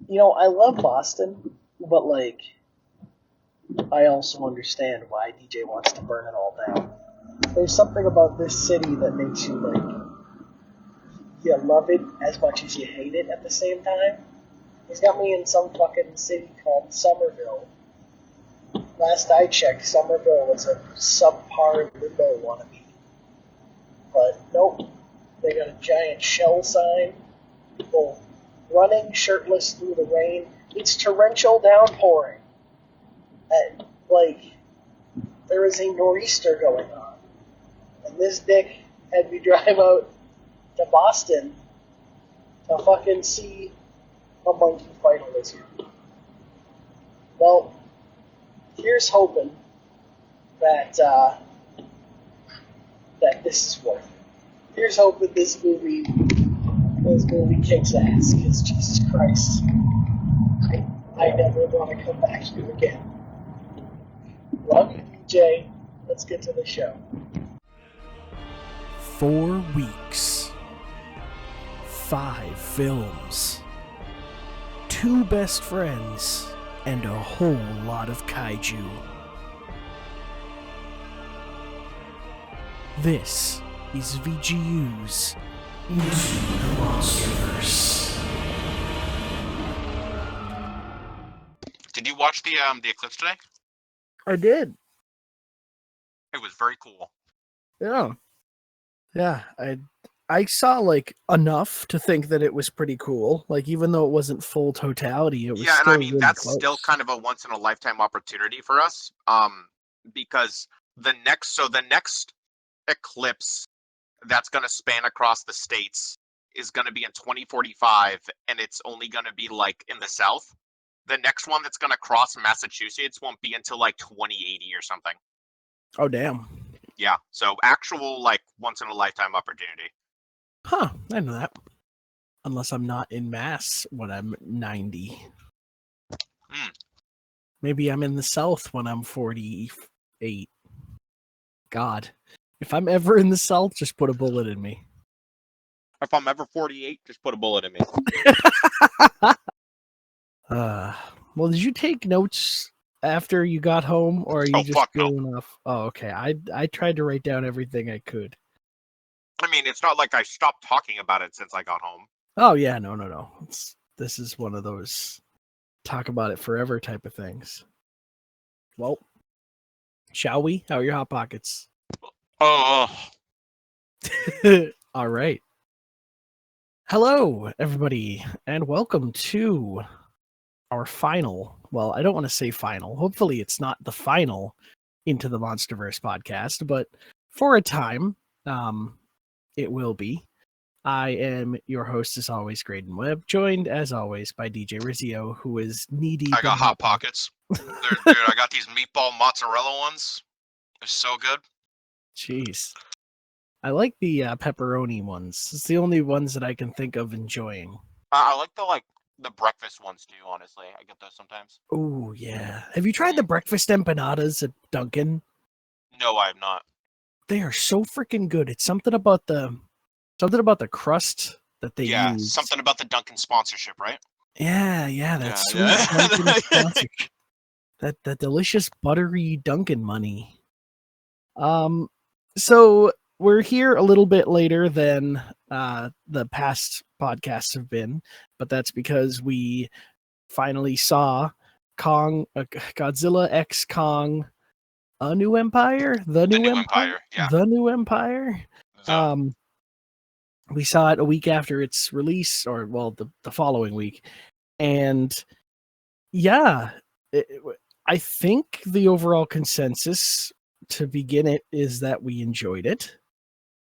I love Boston, but like, I also understand why DJ wants to burn it all down. There's something about this city that makes you like, you love it as much as you hate it at the same time. He's got me in some fucking city called Somerville. Last I checked, Somerville was a subpar limbo wannabe. But nope, they got a giant shell sign. People running shirtless through the rain. It's torrential downpouring. And, like, there is a nor'easter going on. And this dick had me drive out to Boston to fucking see a monkey fight a lizard. Well, here's hoping that that this is worth it. Here's hoping this movie kicks ass, because Jesus Christ, I never want to come back here again. Love you, DJ. Let's get to the show. 4 weeks, 5 films, 2 best friends, and a whole lot of kaiju. This is VGU's Into the MonsterVerse. Did you watch the eclipse today? I did. It was very cool. Yeah, I saw like enough to think that it was pretty cool. Like even though it wasn't full totality, it was Yeah, and still I mean really that's close. still kind of a once in a lifetime opportunity for us. Because the next eclipse that's going to span across the states is going to be in 2045, and it's only going to be like in the south. The next one that's going to cross Massachusetts won't be until like 2080 or something. Oh damn. Yeah, so actual like once in a lifetime opportunity. Huh, I know that. Unless I'm not in Mass when I'm 90. Maybe I'm in the South when I'm 48. God. If I'm ever in the South, just put a bullet in me. If I'm ever 48, just put a bullet in me. Well, did you take notes after you got home, or are you just going off? Oh, okay. I tried to write down everything I could. I mean, it's not like I stopped talking about it since I got home. Oh, yeah, no. This is one of those talk about it forever type of things. Well, shall we? How are your Hot Pockets? Oh. All right. Hello, everybody, and welcome to our final, well, I don't want to say final. Hopefully it's not the final Into the MonsterVerse podcast, but for a time, it will be. I am your host, as always, Graydon Webb, joined, as always, by DJ Risio, who is knee-deep I got Hot Pockets. Dude, I got these meatball mozzarella ones. They're so good. Jeez. I like the pepperoni ones. It's the only ones that I can think of enjoying. I like the breakfast ones too, honestly. I get those sometimes. Oh, yeah. Have you tried the breakfast empanadas at Dunkin'? No, I have not. They are so freaking good. It's something about the crust that they use. Yeah, something about the Dunkin' sponsorship, right? Yeah, that sweet Dunkin' sponsorship. That delicious buttery Dunkin' money. So we're here a little bit later than the past podcasts have been, but that's because we finally saw Godzilla X Kong, A New Empire, The New Empire, yeah. The New Empire. We saw it a week after its release, or well, the following week, and yeah, I think the overall consensus to begin it is that we enjoyed it.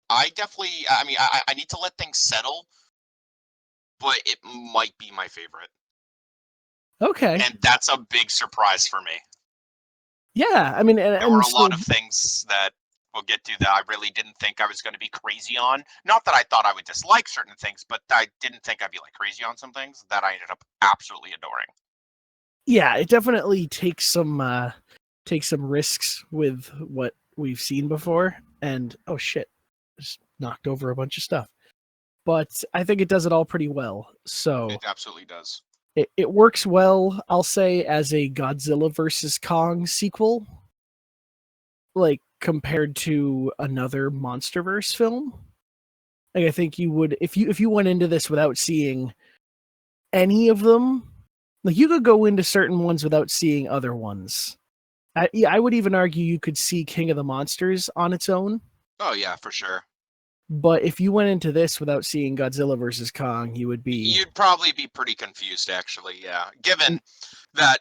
I need to let things settle, but it might be my favorite. Okay. And that's a big surprise for me. Yeah, I mean, there were a lot of things that we'll get to that I really didn't think I was going to be crazy on. Not that I thought I would dislike certain things, but I didn't think I'd be like crazy on some things that I ended up absolutely adoring. Yeah, it definitely takes some risks with what we've seen before, and oh shit, just knocked over a bunch of stuff. But I think it does it all pretty well. So it absolutely does. it works well, I'll say, as a Godzilla versus Kong sequel, like compared to another MonsterVerse film. Like, I think you would, if you went into this without seeing any of them, like you could go into certain ones without seeing other ones. I would even argue you could see King of the Monsters on its own. Oh yeah, for sure. But if you went into this without seeing Godzilla versus Kong, You'd probably be pretty confused, actually. Yeah, given that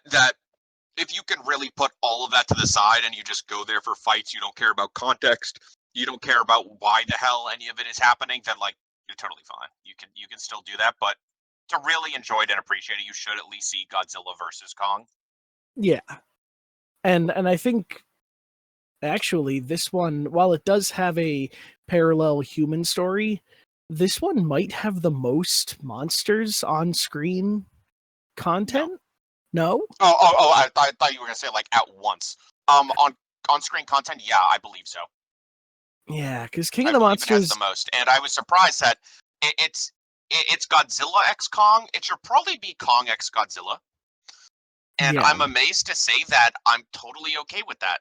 if you can really put all of that to the side and you just go there for fights, you don't care about context, you don't care about why the hell any of it is happening, then like you're totally fine. You can still do that, but to really enjoy it and appreciate it, you should at least see Godzilla versus Kong. Yeah. And I think actually this one, while it does have a parallel human story, this one might have the most monsters on screen content. No? Oh! I thought you were gonna say like at once. On screen content, yeah, I believe so. Yeah, because King of I the believe it has Monsters. the most, and I was surprised that it's Godzilla x Kong. It should probably be Kong x Godzilla. And Yeah. I'm amazed to say that I'm totally okay with that.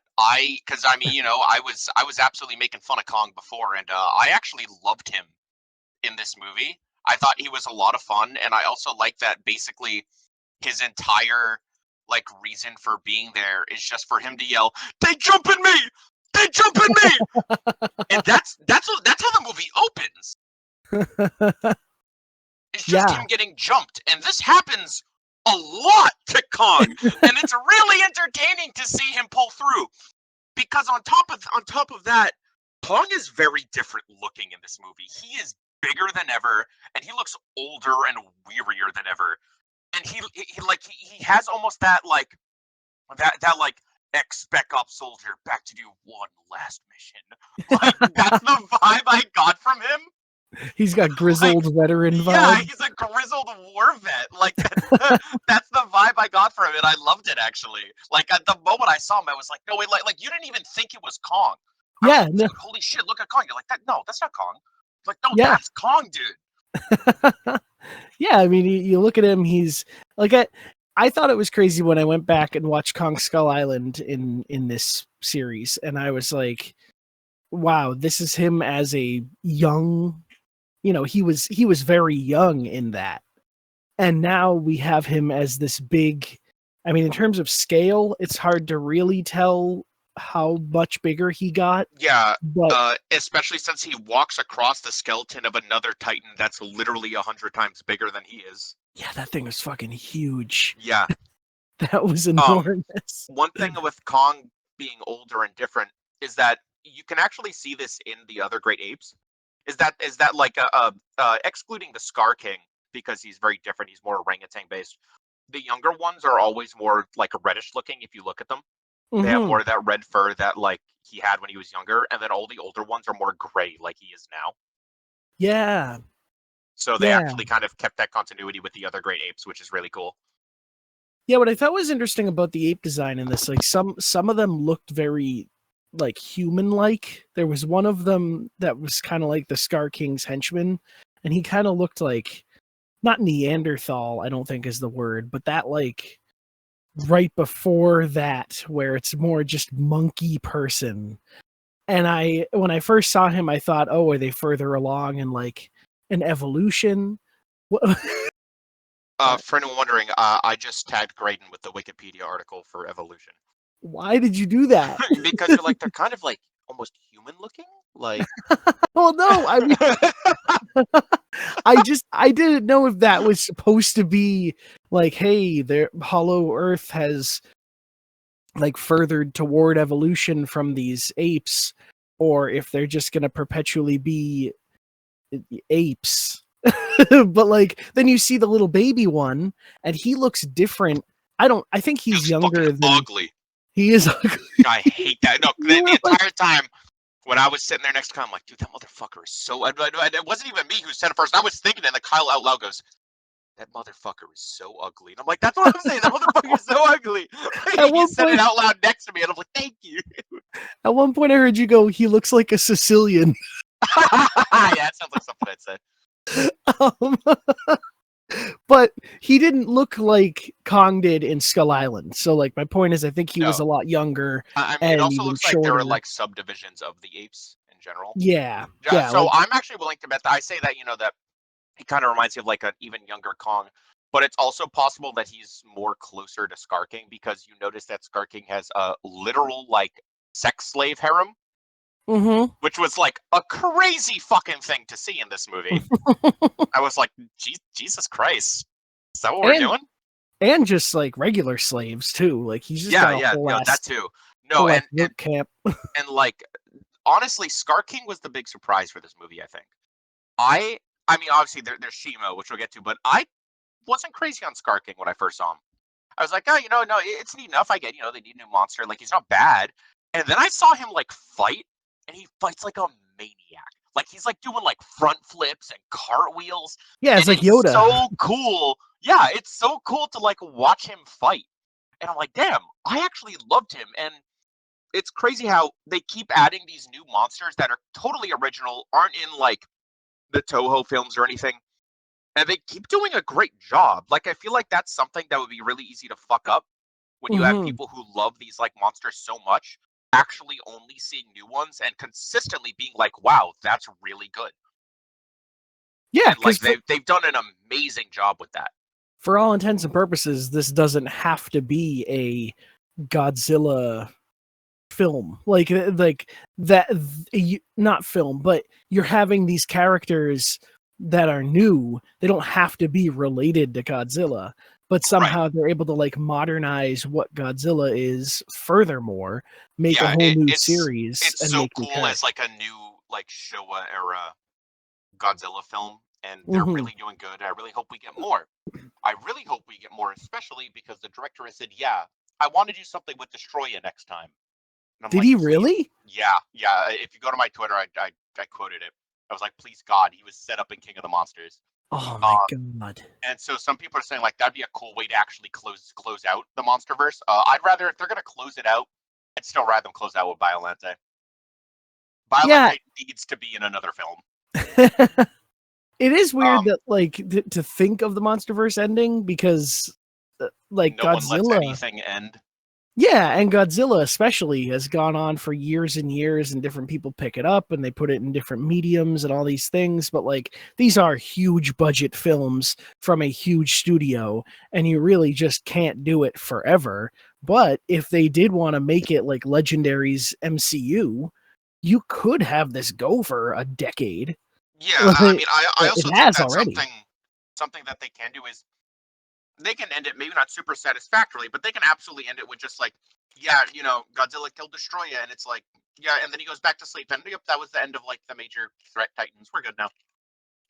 Because I mean, you know, I was absolutely making fun of Kong before, and I actually loved him in this movie. I thought he was a lot of fun, and I also like that basically his entire like reason for being there is just for him to yell, "They jump in me! They jump in me!" And that's how the movie opens. It's just him getting jumped, and this happens a lot to Kong, and it's really entertaining to see him pull through. Because on top of that, Kong is very different looking in this movie. He is bigger than ever, and he looks older and wearier than ever. And he has almost that like spec up soldier back to do one last mission. Like that's the vibe I got from him. He's got grizzled veteran vibe. Yeah, he's a grizzled war vet. Like that's the vibe I got from it. I loved it actually. Like at the moment I saw him, I was like, no, wait, like you didn't even think it was Kong. Yeah, no. Holy shit, look at Kong. You're like, no, that's not Kong. Like, no, yeah. That's Kong, dude. Yeah, I mean, you look at him, he's like, I thought it was crazy when I went back and watched Kong Skull Island in this series, and I was like, wow, this is him as a young, you know, he was very young in that. And now we have him as this big, I mean, in terms of scale, it's hard to really tell how much bigger he got. Yeah, but especially since he walks across the skeleton of another Titan that's literally 100 times bigger than he is. Yeah, that thing was fucking huge. Yeah. That was enormous. One thing with Kong being older and different is that you can actually see this in the other great apes. Is that like excluding the Scar King because he's very different, he's more orangutan based. The younger ones are always more like reddish looking if you look at them. They have more of that red fur that like he had when he was younger, and then all the older ones are more gray like he is now. Yeah. So they actually kind of kept that continuity with the other great apes, which is really cool. Yeah, what I thought was interesting about the ape design in this, like some of them looked very like human-like. There was one of them that was kind of like the Scar King's henchman, and he kind of looked like, not Neanderthal, I don't think is the word, but that like right before that, where it's more just monkey person. And when I first saw him, I thought, oh, are they further along in like an evolution? For anyone wondering, I just tagged Graydon with the Wikipedia article for evolution. Why did you do that? Because you're like, they're kind of like almost human looking. Like, well, no, I mean, I didn't know if that was supposed to be like, hey, their Hollow Earth has like furthered toward evolution from these apes, or if they're just gonna perpetually be apes. But like then you see the little baby one and he looks different. I think he's younger than ugly. He is ugly. I hate that. No, the entire time when I was sitting there next to him, I'm like, dude, that motherfucker is so. It wasn't even me who said it first. I was thinking, and then Kyle out loud goes, "That motherfucker is so ugly." And I'm like, "That's what I'm saying. That motherfucker is so ugly." He said it out loud next to me, and I'm like, "Thank you." At one point, I heard you go, "He looks like a Sicilian." Yeah, it sounds like something I'd say. But he didn't look like Kong did in Skull Island. So, like, my point is, I think he was No. a lot younger I mean, it and also even looks like there shorter. were like subdivisions of the apes in general. Yeah, Yeah, yeah, so like, I'm actually willing to bet that I say that, that he kind of reminds me of like an even younger Kong, but it's also possible that he's more closer to Scar King because you notice that Scar King has a literal like sex slave harem, mm-hmm. which was like a crazy fucking thing to see in this movie. I was like, Jesus Christ, is that what we're doing? And just like regular slaves too. Like he's just got a whole that ass, too. No, whole and work camp. and like honestly, Scar King was the big surprise for this movie. I think. I mean, obviously there's Shimo, which we'll get to, but I wasn't crazy on Scar King when I first saw him. I was like, oh, no, it's neat enough. I get, they need a new monster. Like, he's not bad. And then I saw him like fight, and he fights like a maniac. Like he's like doing like front flips and cartwheels. Yeah, it's And like it's Yoda. so cool. Yeah, it's so cool to like watch him fight. And I'm like, damn, I actually loved him. And it's crazy how they keep adding these new monsters that are totally original, aren't in like the Toho films or anything. And they keep doing a great job. Like, I feel like that's something that would be really easy to fuck up when you have people who love these like monsters so much, actually only seeing new ones and consistently being like, wow, that's really good. Yeah, And like because they've done an amazing job with that. for all intents and purposes, this doesn't have to be a Godzilla film. Like that, not film, but you're having these characters that are new. They don't have to be related to Godzilla, but somehow they're able to like modernize what Godzilla is. Furthermore, make a whole new series it's and so make new cool as characters. like a new like Showa era Godzilla film, and they're Mm-hmm. really doing good. I really hope we get more. I really hope we get more, especially because the director has said, yeah, I want to do something with Destroya next time. And I'm Did like, he please, really? yeah. If you go to my Twitter, I quoted it. I was like, please God, he was set up in King of the Monsters. Oh my god! And so some people are saying like that'd be a cool way to actually close out the MonsterVerse. I'd rather, if they're gonna close it out, I'd still rather them close out with Biolante. Yeah. Biolante needs to be in another film. It is weird that like to think of the MonsterVerse ending because like no one lets Godzilla. anything end. Yeah, and Godzilla especially has gone on for years and years, and different people pick it up and they put it in different mediums and all these things. But like these are huge budget films from a huge studio, and you really just can't do it forever. But if they did want to make it like Legendary's MCU, you could have this go for a decade. Yeah, I mean, I It also think has that already. something that they can do is they can end it, maybe not super satisfactorily, but they can absolutely end it with just like, yeah, Godzilla killed Destroya, and it's like, yeah, and then he goes back to sleep, and yep, that was the end of like the major threat titans. We're good now.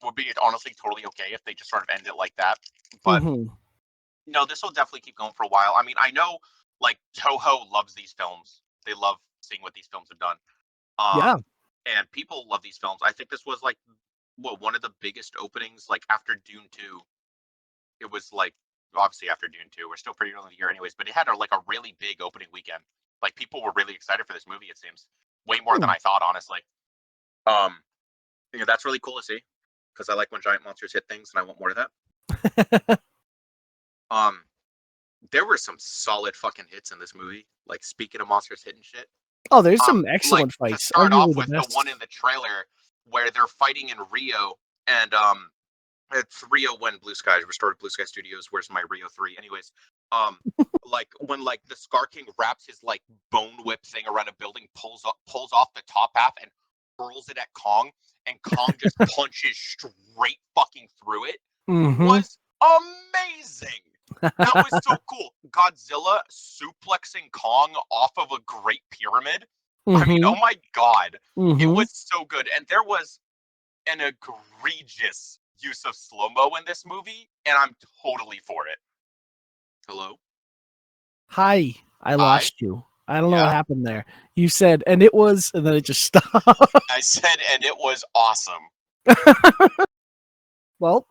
Would be honestly totally okay if they just sort of end it like that. But no, this will definitely keep going for a while. I mean, I know like Toho loves these films. They love seeing what these films have done. Yeah. And people love these films. I think this was like one of the biggest openings, like after Dune 2. It was like obviously after Dune 2. We're still pretty early in the year anyways, but it had like a really big opening weekend. Like people were really excited for this movie, it seems. Way more than I thought, honestly. That's really cool to see. Because I like when giant monsters hit things and I want more of that. There were some solid fucking hits in this movie. Like speaking of monsters hitting shit. Oh, there's some excellent fights. To start Arguably off with the one in the trailer where they're fighting in Rio, and it's Rio when Blue Sky restored Blue Sky Studios. Where's my Rio 3? Anyways, like when like the Scar King wraps his like bone whip thing around a building, pulls off the top half and hurls it at Kong, and Kong just punches straight fucking through it. Was amazing. That was so cool. Godzilla suplexing Kong off of a Great Pyramid. I mean, oh my god. It was so good. And there was an egregious use of slow-mo in this movie, and I'm totally for it. Hello? Hi. I lost you. I don't know what happened there. You said, and it was, and then it just stopped. I said, and it was awesome. Well,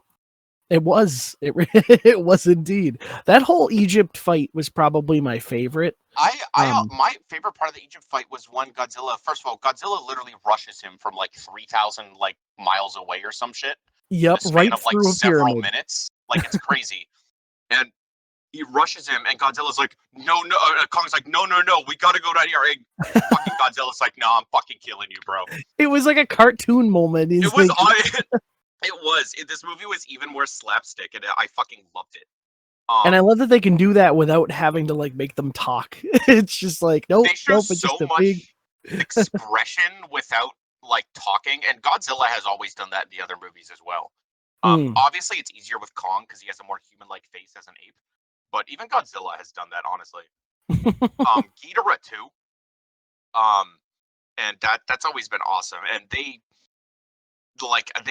it was. It was indeed. That whole Egypt fight was probably my favorite. My favorite part of the Egypt fight was when Godzilla. First of all, Godzilla literally rushes him from like 3,000 like miles away or some shit. Yep, span right of like through a several pyramid. minutes. Like it's crazy. And he rushes him, and Godzilla's like, no, Kong's like, no, we gotta go down here. And fucking Godzilla's like, no, I'm fucking killing you, bro. It was like a cartoon moment. He's It was, like, this movie was even more slapstick, and I fucking loved it. and I love that they can do that without having to like make them talk. It's just like, nope, they show nope, it's so just a much big. expression without like talking, and Godzilla has always done that in the other movies as well. Obviously, it's easier with Kong because he has a more human-like face as an ape, but even Godzilla has done that, honestly. Ghidorah too. And that's always been awesome, and they've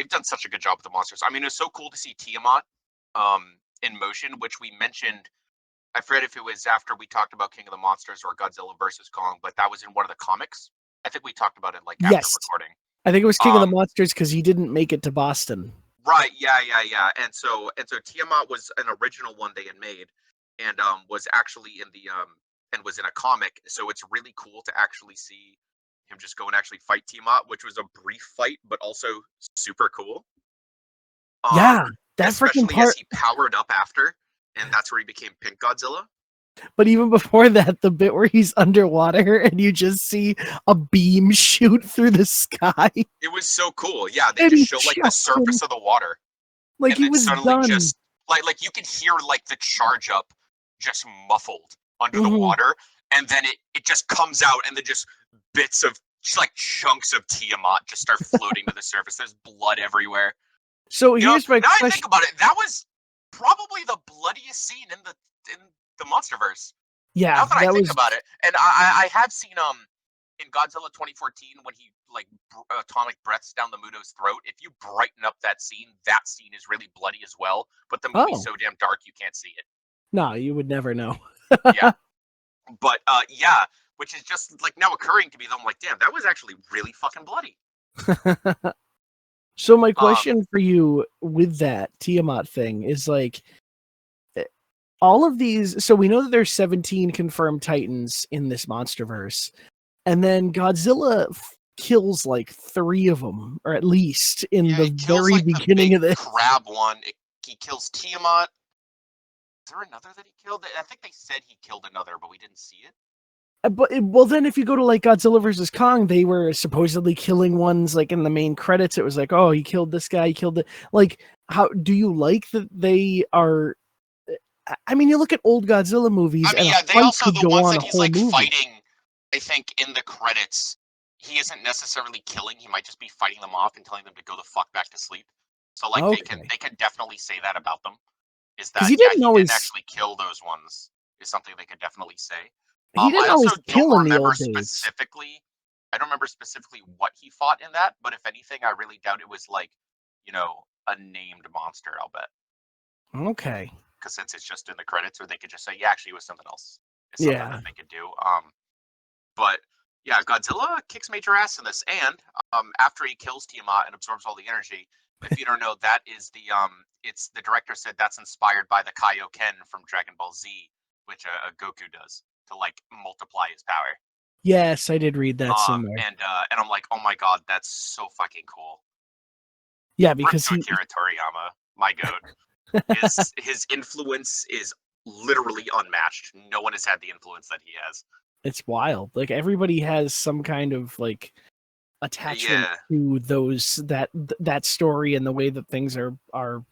done such a good job with the monsters. I mean, it's so cool to see Tiamat in motion, which we mentioned. I forget if it was after we talked about King of the Monsters or Godzilla versus Kong, but that was in one of the comics. I think we talked about it like after recording. I think it was King of the Monsters because he didn't make it to Boston. Right, yeah. And so Tiamat was an original one they had made, and was actually in the and was in a comic. So it's really cool to actually see him just go and actually fight Tiamat, which was a brief fight, but also super cool. Yeah, that especially freaking part. as he powered up after, and that's where he became Pink Godzilla. But even before that, the bit where he's underwater and you just see a beam shoot through the sky. It was so cool. Yeah, they just show like the surface of the water. Like he was done. Just like you could hear like the charge up just muffled under the water, and then it just comes out, and then just bits of just like chunks of Tiamat just start floating to the surface. There's blood everywhere. So here's my question. Now I think about it, that was probably the bloodiest scene in the MonsterVerse. Yeah, now that I think about it, and I have seen in Godzilla 2014 when he like atomic breaths down the Muto's throat. If you brighten up that scene is really bloody as well. But the movie's so damn dark you can't see it. No, you would never know. Yeah, but yeah, which is just like now occurring to me. I'm like, damn, that was actually really fucking bloody. So my question for you with that Tiamat thing is like, all of these, so we know that there's 17 confirmed Titans in this MonsterVerse, and then Godzilla kills like 3 of them, or at least in the very beginning of this. Crab one, he kills Tiamat. Is there another that he killed? I think they said he killed another, but we didn't see it. But well, then if you go to like Godzilla versus Kong, they were supposedly killing ones like in the main credits. It was like, oh, he killed this guy, he killed it. Like, how do you like that they are? I mean, you look at old Godzilla movies. I mean, yeah, they also the ones that he's like fighting. I think in the credits, he isn't necessarily killing. He might just be fighting them off and telling them to go the fuck back to sleep. So like they can definitely say that about them. Is that he didn't actually kill those ones? Is something they could definitely say. He didn't always kill in the old days. I don't remember specifically what he fought in that, but if anything, I really doubt it was like, a named monster. I'll bet. Okay. Because since it's just in the credits, or they could just say, yeah, actually, it was something else. It's something that they could do. But yeah, Godzilla kicks major ass in this, and after he kills Tiamat and absorbs all the energy, if you don't know, that is it's the director said that's inspired by the Kaioken from Dragon Ball Z, which Goku does to like multiply his power. Yes, I did read that somewhere. And I'm like, oh my god, that's so fucking cool. Yeah, because Akira Toriyama, my goat. His influence is literally unmatched. No one has had the influence that he has. It's wild. Like everybody has some kind of like attachment to that story and the way that things are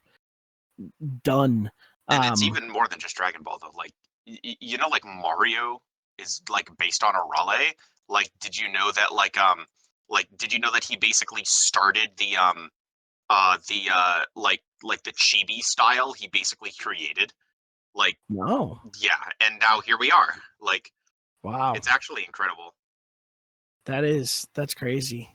done. And it's even more than just Dragon Ball though. Like like Mario is like based on a Raleigh. Like, did you know that did you know that he basically started the chibi style he basically created? Like, no. Yeah, and now here we are. Like, wow. It's actually incredible. That's crazy.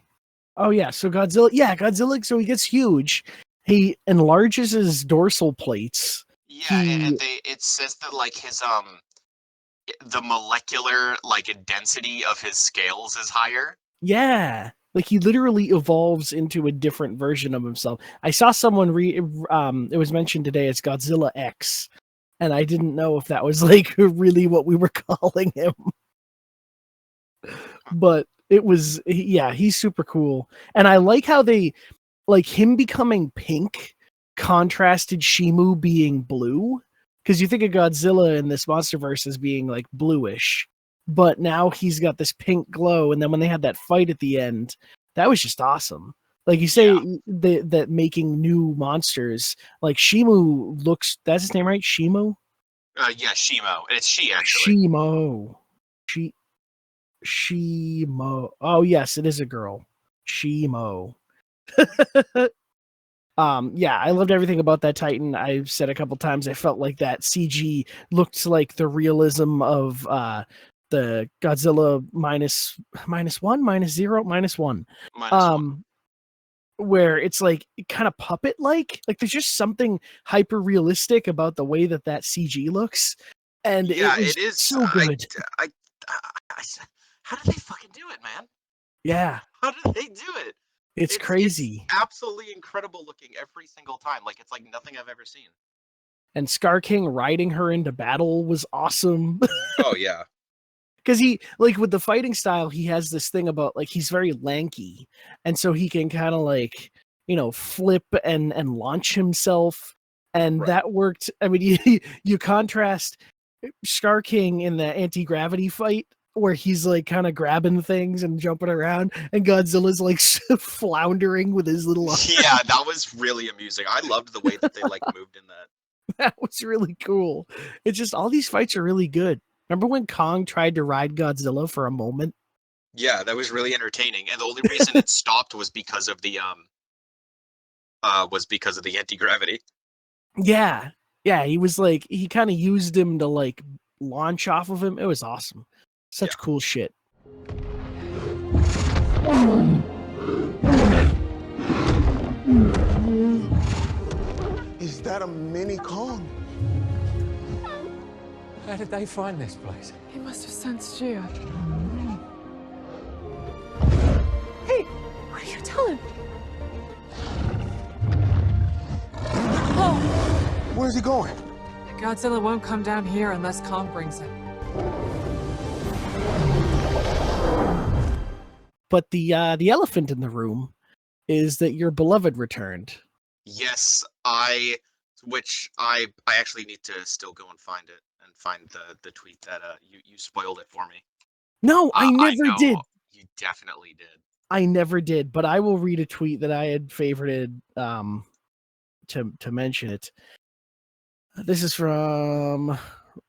Oh yeah, so Godzilla, so he gets huge. He enlarges his dorsal plates. Yeah, and it says that like his the molecular like density of his scales is higher. Yeah. Like he literally evolves into a different version of himself. I saw someone it was mentioned today as Godzilla X, and I didn't know if that was like really what we were calling him. But it was, he's super cool. And I like how like him becoming pink contrasted Shimu being blue. Because you think of Godzilla in this MonsterVerse as being like bluish, but now he's got this pink glow. And then when they had that fight at the end, that was just awesome. Like you say that making new monsters, like Shimu looks, that's his name, right? Shimu? Yeah, Shimo. It's she, actually. Shimo. Oh, yes, it is a girl. Shimo. Yeah, I loved everything about that Titan. I've said a couple times I felt like that CG looked like the realism of the Godzilla minus one, minus zero, minus one. -1. Where it's like kind of puppet like there's just something hyper realistic about the way that CG looks, and Yeah, it was it is so good. How did they fucking do it, man? Yeah, How did they do it? it's crazy. It's absolutely incredible looking every single time. Like, it's like nothing I've ever seen. And Scar King riding her into battle was awesome. Oh yeah. Because he, like, with the fighting style, he has this thing about, like, he's very lanky. And so he can kind of, like, flip and launch himself. And Right. that worked. I mean, you contrast Scar King in the anti-gravity fight, where he's, like, kind of grabbing things and jumping around. And Godzilla's, like, floundering with his little arm. Yeah, that was really amusing. I loved the way that they, like, moved in that. That was really cool. It's just, all these fights are really good. Remember when Kong tried to ride Godzilla for a moment? Yeah, that was really entertaining. And the only reason it stopped was because of the anti-gravity. Yeah. Yeah, he was like, he kind of used him to like launch off of him. It was awesome. Such cool shit. Is that a mini Kong? How did they find this place? He must have sensed you. Hey, What are you telling? where's he going? Godzilla won't come down here unless Kong brings him. But the elephant in the room is that your beloved returned. Yes, I actually need to still go and find it and find the tweet that you spoiled it for me. No, I never did. You definitely did. I never did, but I will read a tweet that I had favorited to mention it. This is from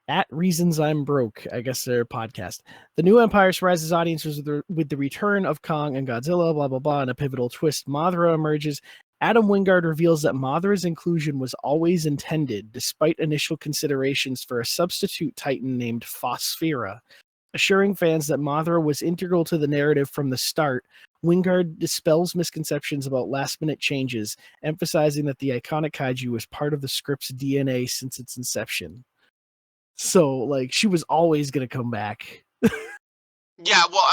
at Reasons I'm Broke, I guess their podcast. The new Empire surprises audiences with the return of Kong and Godzilla, blah, blah, blah, and a pivotal twist. Mothra emerges. Adam Wingard reveals that Mothra's inclusion was always intended, despite initial considerations for a substitute Titan named Phosphera. Assuring fans that Mothra was integral to the narrative from the start, Wingard dispels misconceptions about last-minute changes, emphasizing that the iconic kaiju was part of the script's DNA since its inception. So, like, she was always going to come back. Yeah, well,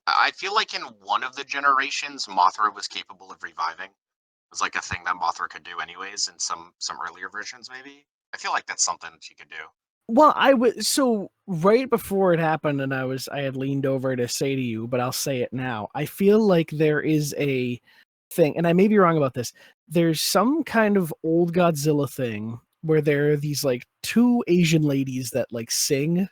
I feel like in one of the generations, Mothra was capable of reviving. It was like a thing that Mothra could do anyways in some earlier versions, maybe. I feel like that's something she could do. Well, so right before it happened, and I had leaned over to say to you, but I'll say it now. I feel like there is a thing, and I may be wrong about this. There's some kind of old Godzilla thing where there are these like two Asian ladies that like sing.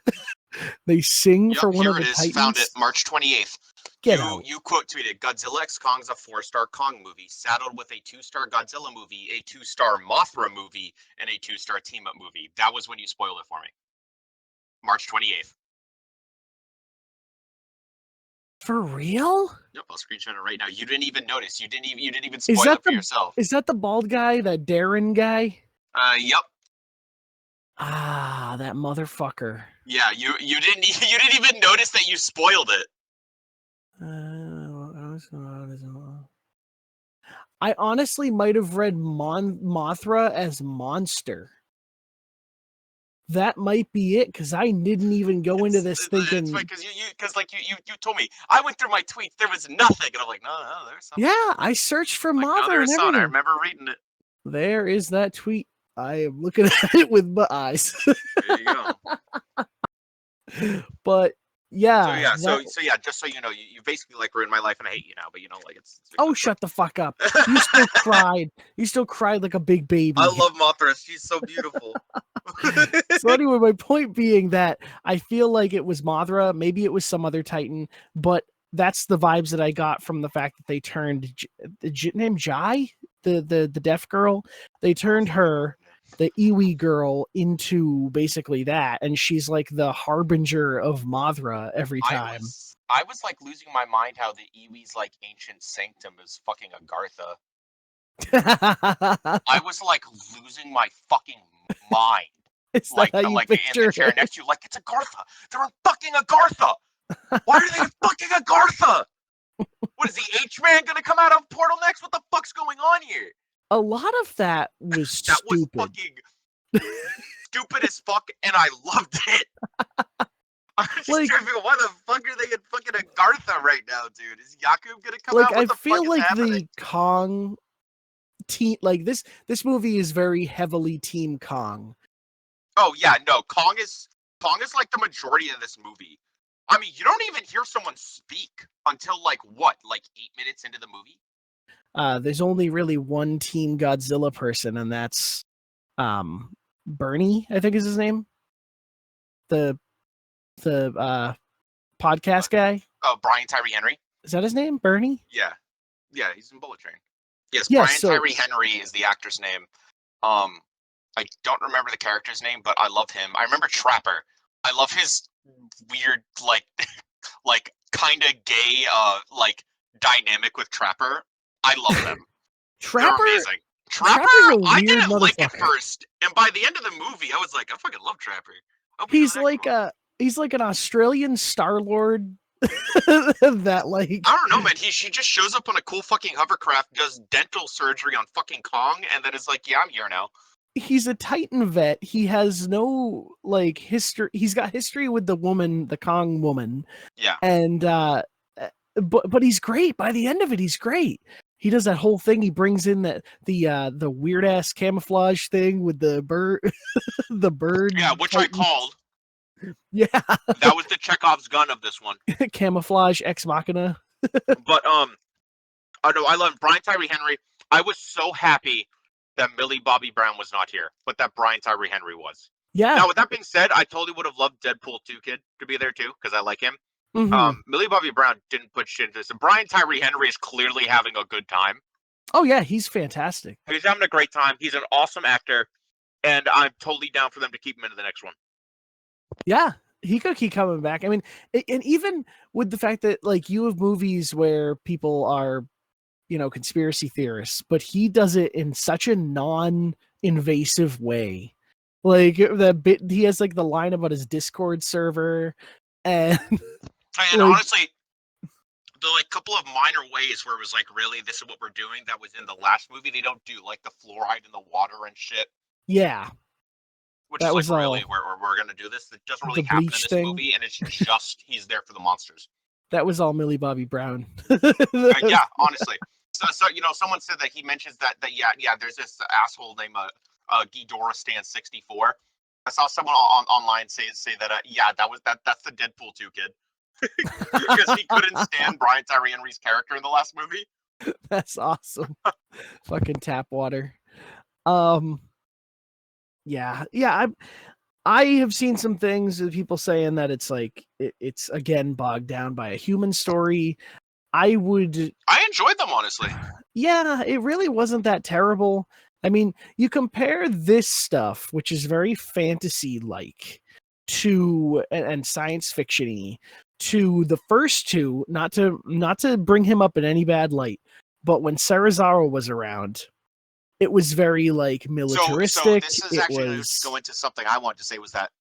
They sing for one of the Titans. Found it March 28th. You quote tweeted, Godzilla X Kong's a 4-star Kong movie, saddled with a 2-star Godzilla movie, a 2-star Mothra movie, and a 2-star team-up movie. That was when you spoiled it for me. March 28th. For real? Yep, I'll screenshot it right now. You didn't even notice. You didn't even spoil it for yourself. Is that the bald guy, that Darren guy? Yep. Ah, that motherfucker. Yeah, you didn't even notice that you spoiled it. I honestly might have read Mothra as monster. That might be it, because I didn't even go into this thinking. It's because you told me. I went through my tweets. There was nothing, and I'm like, no, there's something. Yeah, I searched for Mothra. No, there's something. I remember reading it. There is that tweet. I am looking at it with my eyes. There you go. But Yeah. So yeah, just so you know, you basically like ruined my life and I hate you now, but you know, like it's Oh, shut the fuck up. You still cried. You still cried like a big baby. I love Mothra. She's so beautiful. So anyway, my point being that I feel like it was Mothra, maybe it was some other Titan, but that's the vibes that I got from the fact that they turned name Jai, the deaf girl. They turned her, the Iwi girl, into basically that, and she's like the harbinger of Mothra every time. I was like losing my mind how the Iwi's like ancient sanctum is fucking Agartha. I was like losing my fucking mind. Is that how you in the picture chair it? next to you, like it's Agartha. They're in fucking Agartha. Why are they in fucking Agartha? What is the H-Man gonna come out of Portal next? What the fuck's going on here? A lot of that was That was stupid. fucking stupid as fuck, and I loved it. I'm just Like- trying to figure out why the fuck are they in fucking Agartha right now, dude? Is Yakub gonna come Like out? What I the feel fuck is like happening? the Kong team, like this movie is very heavily Team Kong. Oh yeah, no, Kong is like the majority of this movie. I mean, you don't even hear someone speak until like 8 minutes into the movie? There's only really one Team Godzilla person, and that's Bernie, I think is his name. The podcast guy. Oh, Brian Tyree Henry? Is that his name? Bernie? Yeah. Yeah, he's in Bullet Train. Yes, Yeah, Brian so- Tyree Henry is the actor's name. I don't remember the character's name, but I love him. I remember Trapper. I love his weird, like kind of gay, dynamic with Trapper. I love them. Trapper. They're amazing. Trapper, Trapper's a I weird didn't like it motherfucker. first, and by the end of the movie, I was like, I fucking love Trapper. I hope we do He's the next like one. he's like an Australian Star-Lord that like I don't know, man. She just shows up on a cool fucking hovercraft, does dental surgery on fucking Kong, and then is like, yeah, I'm here now. he's a Titan vet. He has no like history. He's got history with the woman, the Kong woman. Yeah. And but he's great. By the end of it, he's great. He does that whole thing. He brings in the weird ass camouflage thing with the bird, the bird. Yeah, which I Titan. called. Yeah, That was the Chekhov's gun of this one. camouflage ex machina. But I know I love Brian Tyree Henry. I was so happy that Millie Bobby Brown was not here, but that Brian Tyree Henry was. Yeah. Now, with that being said, I totally would have loved Deadpool 2 Kid to be there too, because I like him. Mhm. Millie Bobby Brown didn't put shit into this. And Brian Tyree Henry is clearly having a good time. Oh yeah, he's fantastic. He's having a great time. He's an awesome actor, and I'm totally down for them to keep him into the next one. Yeah, he could keep coming back. I mean, and even with the fact that like you have movies where people are, conspiracy theorists, but he does it in such a non-invasive way. Like the bit he has like the line about his Discord server, and And Like- honestly, the couple of minor ways where it was like, really, this is what we're doing. That was in the last movie. They don't do like the fluoride in the water and shit. yeah, Which That is was like, really, all- we're gonna do this. It doesn't really the happen in bleach this thing. movie, and it's just he's there for the monsters. that was all Millie Bobby Brown. Yeah, honestly. So someone said that he mentions that yeah, there's this asshole named Ghidorah Stan 64. I saw someone online say that that's the Deadpool 2 Kid. Because he couldn't stand Brian Tyree Henry's character in the last movie. That's awesome. Fucking tap water. Yeah. I have seen some things of people saying that it's like it's again bogged down by a human story. I enjoyed them, honestly. Yeah, it really wasn't that terrible. I mean, you compare this stuff, which is very fantasy-like, to and science fiction-y, to the first two. Not to bring him up in any bad light, but when Serizawa was around, it was very like militaristic. So this is it actually going was to go into something I wanted to say was that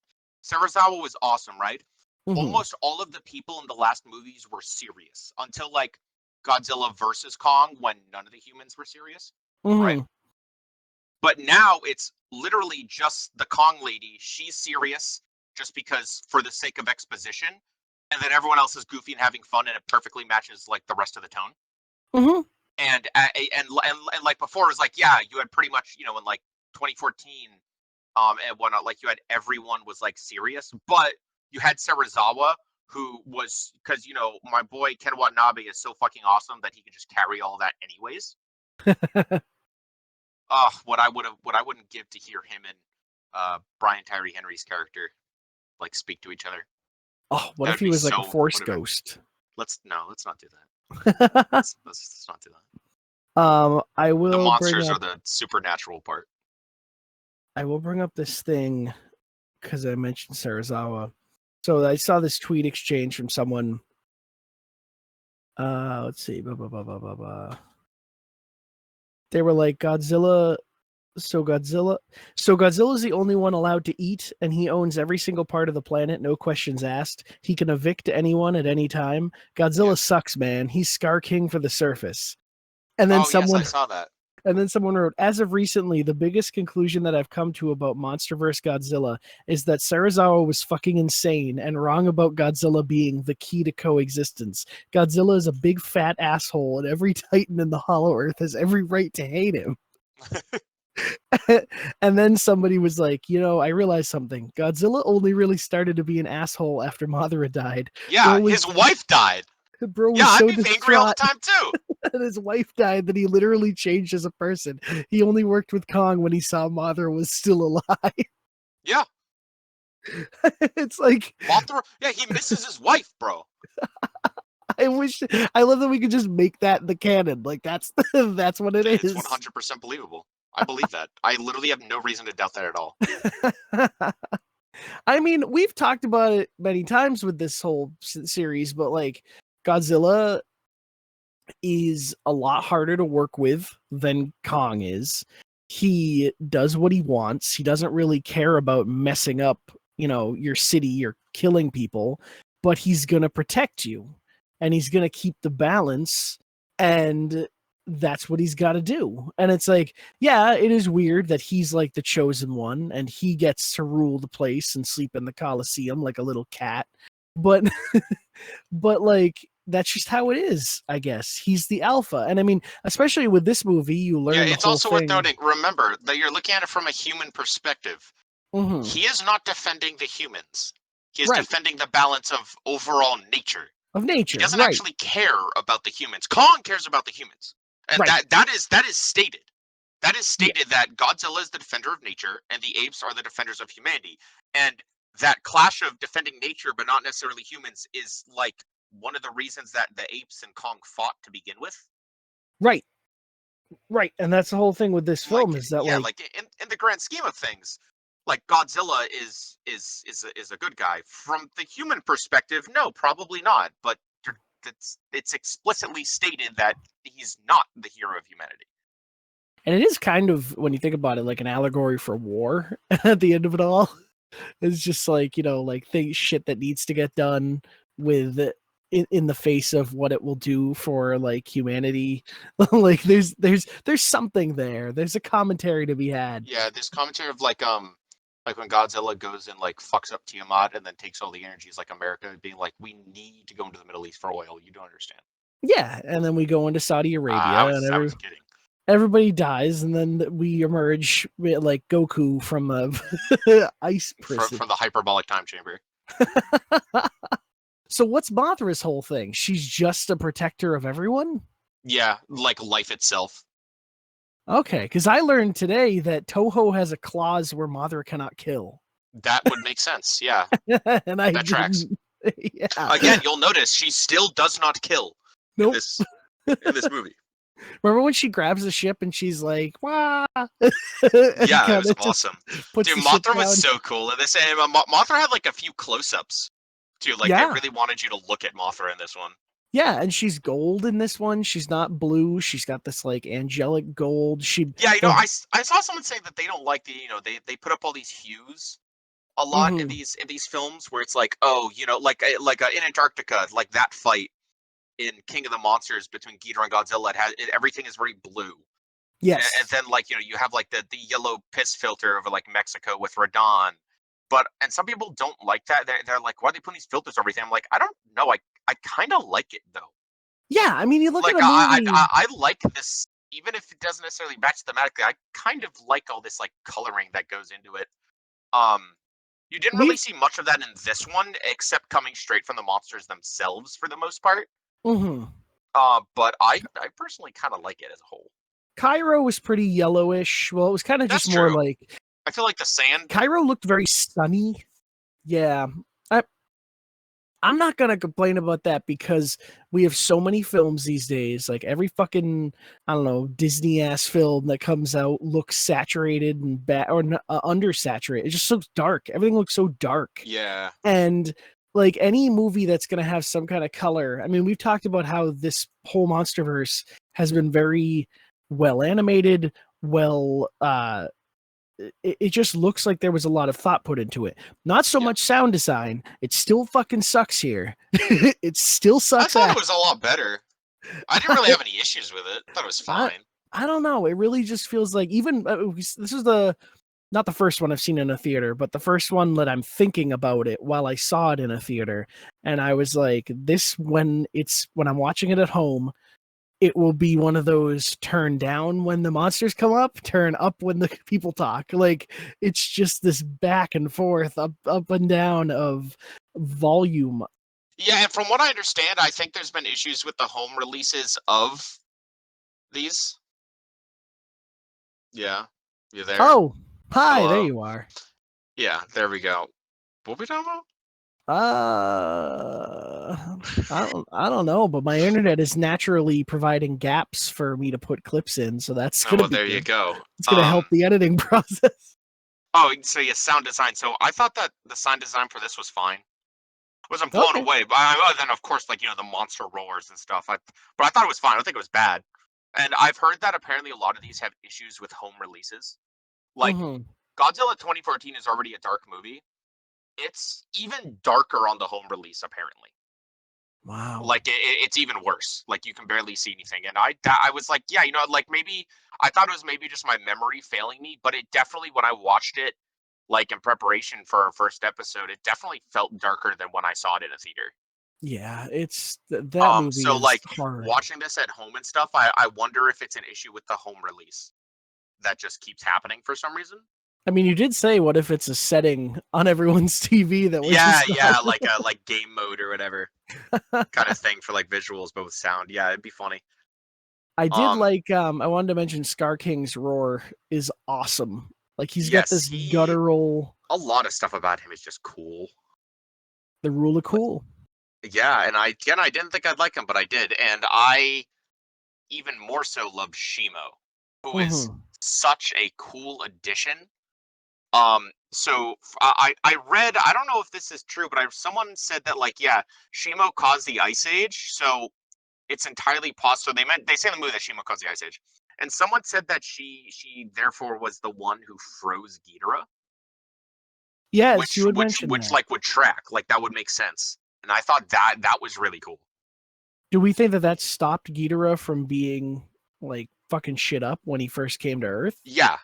Serizawa was awesome, right? Mhm. Almost all of the people in the last movies were serious until like Godzilla versus Kong, when none of the humans were serious. Right. Mhm. But now it's literally just the Kong lady. She's serious just because for the sake of exposition, and then everyone else is goofy and having fun, and it perfectly matches like the rest of the tone. Mhm. And like before, it was like, yeah, you had pretty much, in like 2014, and whatnot, like you had everyone was like serious, but you had Serizawa, who was, because my boy Ken Watanabe is so fucking awesome that he can just carry all that anyways. What I wouldn't give to hear him and Brian Tyree Henry's character like speak to each other. Oh, what That if would he be was like a so force whatever. ghost? Let's not do that. Let's not do that. I The will monsters bring are up. the supernatural part. I will bring up this thing because I mentioned Sarazawa. So I saw this tweet exchange from someone. Let's see. They were like, Godzilla. So Godzilla's the only one allowed to eat, and he owns every single part of the planet, no questions asked. He can evict anyone at any time. Godzilla sucks, man. He's Scar King for the surface. And then Yes, I saw that. And then someone wrote, as of recently, the biggest conclusion that I've come to about MonsterVerse Godzilla is that Sarazawa was fucking insane and wrong about Godzilla being the key to coexistence. Godzilla is a big fat asshole, and every Titan in the Hollow Earth has every right to hate him. And then somebody was like, I realized something. Godzilla only really started to be an asshole after Mothra died. Yeah, his wife died. Bro was Yeah, so I'd be angry all the distraught time too. that his wife died that he literally changed as a person. He only worked with Kong when he saw Mothra was still alive. Yeah. It's like Mothra, yeah, he misses his wife, bro. I love that we could just make that the canon. Like that's what it is. It's 100% believable. I believe that. I literally have no reason to doubt that at all. I mean, we've talked about it many times with this whole series, but like Godzilla is a lot harder to work with than Kong is. He does what he wants. He doesn't really care about messing up, your city or killing people, but he's going to protect you and he's going to keep the balance, and that's what he's got to do. And it's like, yeah, it is weird that he's like the chosen one and he gets to rule the place and sleep in the Coliseum like a little cat. But but like that's just how it is, I guess. He's the alpha. And I mean, especially with this movie, you learn Yeah, the it's whole also thing. worth noting, remember, that you're looking at it from a human perspective. Mm-hmm. He is not defending the humans. He is Right. defending the balance of overall nature. Of nature. He doesn't right. actually care about the humans. Kong cares about the humans. And Right. that is stated. That is stated that Godzilla is the defender of nature and the apes are the defenders of humanity. And that clash of defending nature but not necessarily humans is like one of the reasons that the apes and Kong fought to begin with. Right. Right. And that's the whole thing with this film is that in the grand scheme of things, like Godzilla is a good guy. From the human perspective, no, probably not. But it's explicitly stated that he's not the hero of humanity. And it is kind of, when you think about it, like an allegory for war at the end of it all. It's just like, shit that needs to get done with in the face of what it will do for like humanity. Like there's something there. There's a commentary to be had. Yeah, there's commentary of like when Godzilla goes and like fucks up Tiamat and then takes all the energies like America being like, we need to go into the Middle East for oil. You don't understand. Yeah, and then we go into Saudi Arabia I was kidding. Everybody dies, and then we emerge like Goku from a ice prison. From the hyperbolic time chamber. So what's Mothra's whole thing? She's just a protector of everyone? Yeah, like life itself. Okay, because I learned today that Toho has a clause where Mothra cannot kill. That would make sense, yeah. And that tracks. Yeah. Again, you'll notice she still does not kill nope. in this movie. Remember when she grabs the ship and she's like, "Wah!" Yeah, it was awesome. Dude, Mothra was so cool in this. And Mothra had like a few close-ups too. Like they really wanted you to look at Mothra in this one. Yeah, and she's gold in this one. She's not blue. She's got this like angelic gold. I saw someone say that they don't like they put up all these hues a lot in these films where it's like, oh, like in Antarctica, like that fight in King of the Monsters between Ghidorah and Godzilla, everything is very blue. Yes. And then like you have like the yellow piss filter over like Mexico with Radon. And some people don't like that. They're like, why are they putting these filters over everything? I'm like, I don't know. I kind of like it though. Yeah, I mean, you look like, at a movie. I like this, even if it doesn't necessarily match thematically. I kind of like all this like coloring that goes into it. You didn't really see much of that in this one, except coming straight from the monsters themselves for the most part. Mm-hmm. But I personally kind of like it as a whole. Cairo was pretty yellowish. Well, it was kind of That's just more true. like I feel like the sand. Cairo looked very sunny. Yeah. I'm not gonna complain about that because we have so many films these days. Like every fucking, I don't know, Disney ass film that comes out looks saturated and bad or undersaturated. It just looks dark. Everything looks so dark. Yeah. And like any movie that's gonna have some kind of color. I mean, we've talked about how this whole MonsterVerse has been very well animated, it just looks like there was a lot of thought put into it. Not so much sound design. It still fucking sucks here. It still sucks. I thought it was a lot better. I didn't really have any issues with it. I thought it was fine. I don't know. It really just feels like even this is not the first one I've seen in a theater, but the first one that I'm thinking about it while I saw it in a theater. And I was like, when I'm watching it at home, it will be one of those turn down when the monsters come up, turn up when the people talk. Like it's just this back and forth, up and down of volume. Yeah, and from what I understand, I think there's been issues with the home releases of these. Yeah, you there? Oh, hi, Hello? there you are. Yeah, there we go. What we talking about? I don't know, but my internet is naturally providing gaps for me to put clips in, so that's gonna be there good. you go. It's gonna help the editing process. Oh, so yeah, sound design. So I thought that the sound design for this was fine. Wasn't blown away, but other than of course, like the monster roars and stuff. But I thought it was fine. I don't think it was bad. And I've heard that apparently a lot of these have issues with home releases. Like Godzilla 2014 is already a dark movie. It's even darker on the home release, apparently. Wow. Like it's even worse. Like you can barely see anything. And I was like, yeah, like maybe I thought it was maybe just my memory failing me, but it definitely, when I watched it, like in preparation for our first episode, it definitely felt darker than when I saw it in a theater. Yeah, it's that movie. So is like hard. watching this at home and stuff, I wonder if it's an issue with the home release that just keeps happening for some reason. I mean, you did say, what if it's a setting on everyone's TV that was like game mode or whatever kind of thing for like visuals, but with sound. Yeah, it'd be funny. I did I wanted to mention Scar King's roar is awesome. Like he's got this guttural. A lot of stuff about him is just cool. The rule of cool. Yeah, and I didn't think I'd like him, but I did, and I even more so loved Shimo, who is such a cool addition. So I read, I don't know if this is true, but someone said that Shimo caused the Ice Age, so it's entirely possible. They say in the movie that Shimo caused the Ice Age, and someone said that she therefore was the one who froze Ghidorah. Yes, which you would mention which that. would track, that would make sense, and I thought that was really cool. Do we think that stopped Ghidorah from being fucking shit up when he first came to Earth? Yeah.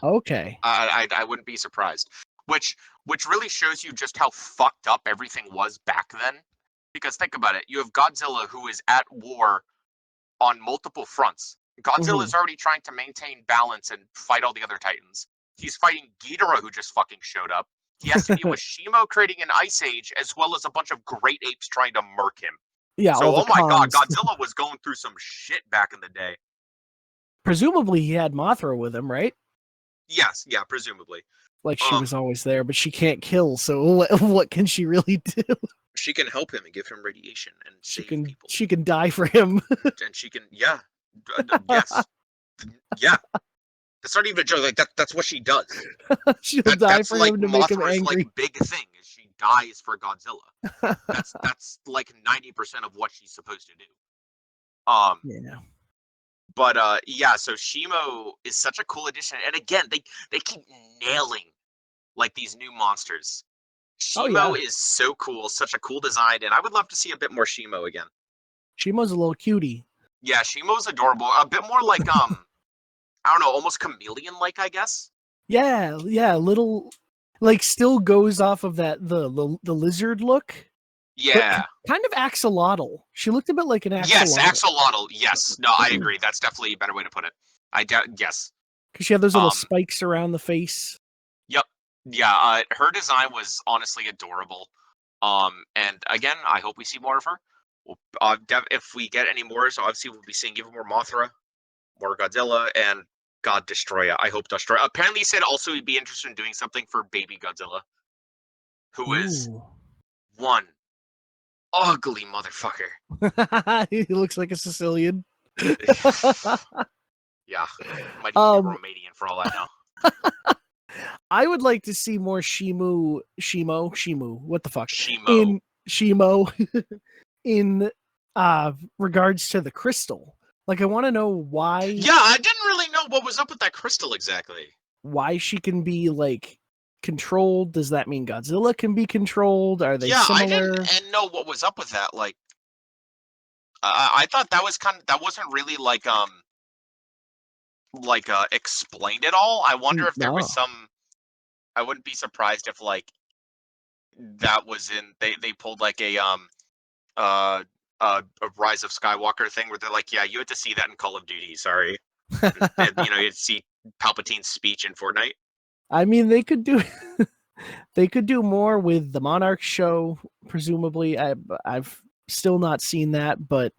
Okay. I wouldn't be surprised. Which really shows you just how fucked up everything was back then. Because think about it, you have Godzilla who is at war on multiple fronts. Godzilla is already trying to maintain balance and fight all the other Titans. He's fighting Ghidorah, who just fucking showed up. He has to deal with Shimo creating an ice age, as well as a bunch of great apes trying to murk him. Yeah. So, oh my god, Godzilla was going through some shit back in the day. Presumably, he had Mothra with him, right? Yes, yeah, presumably. She was always there, but she can't kill, so what can she really do? She can help him and give him radiation and save people. She can die for him. And she can, yes. Yeah. That's not even a joke. That's what she does. She'll die for him to make him angry. Big thing is she dies for Godzilla. That's 90% of what she's supposed to do. Yeah. But so Shimo is such a cool addition, and again, they keep nailing these new monsters. Shimo is so cool, such a cool design, and I would love to see a bit more Shimo again. Shimo's a little cutie. Yeah, Shimo's adorable. A bit more I don't know, almost chameleon-like, I guess. Yeah, little, still goes off of that the lizard look. Yeah. Kind of axolotl. She looked a bit like an axolotl. Yes, axolotl. Yes. No, I agree. That's definitely a better way to put it. Yes. Because she had those little spikes around the face. Yep. Yeah, her design was honestly adorable. And again, I hope we see more of her. If we get any more, so obviously we'll be seeing even more Mothra, more Godzilla, and God Destroya. I hope Destroya. Apparently, he said also he'd be interested in doing something for Baby Godzilla, who is Ooh. one ugly motherfucker. He looks like a Sicilian. Yeah, might even be Um, Romanian for all I know. I would like to see more Shimo. What the fuck? Shimo. In Shimo, in regards to the crystal. Like, I want to know why. Yeah, I didn't really know what was up with that crystal exactly. Why she can be like controlled? Does that mean Godzilla can be controlled? Are they Yeah, I similar? didn't know what was up with that. Like, I thought that was that wasn't really like explained at all. I wonder if there was No. some. I wouldn't be surprised if like that was in they pulled like uh a Rise of Skywalker thing where they're like, yeah, you had to see that in Call of Duty. Sorry, and, you had to see Palpatine's speech in Fortnite. I mean, they could do they could do more with the Monarch show. Presumably, I've still not seen that, but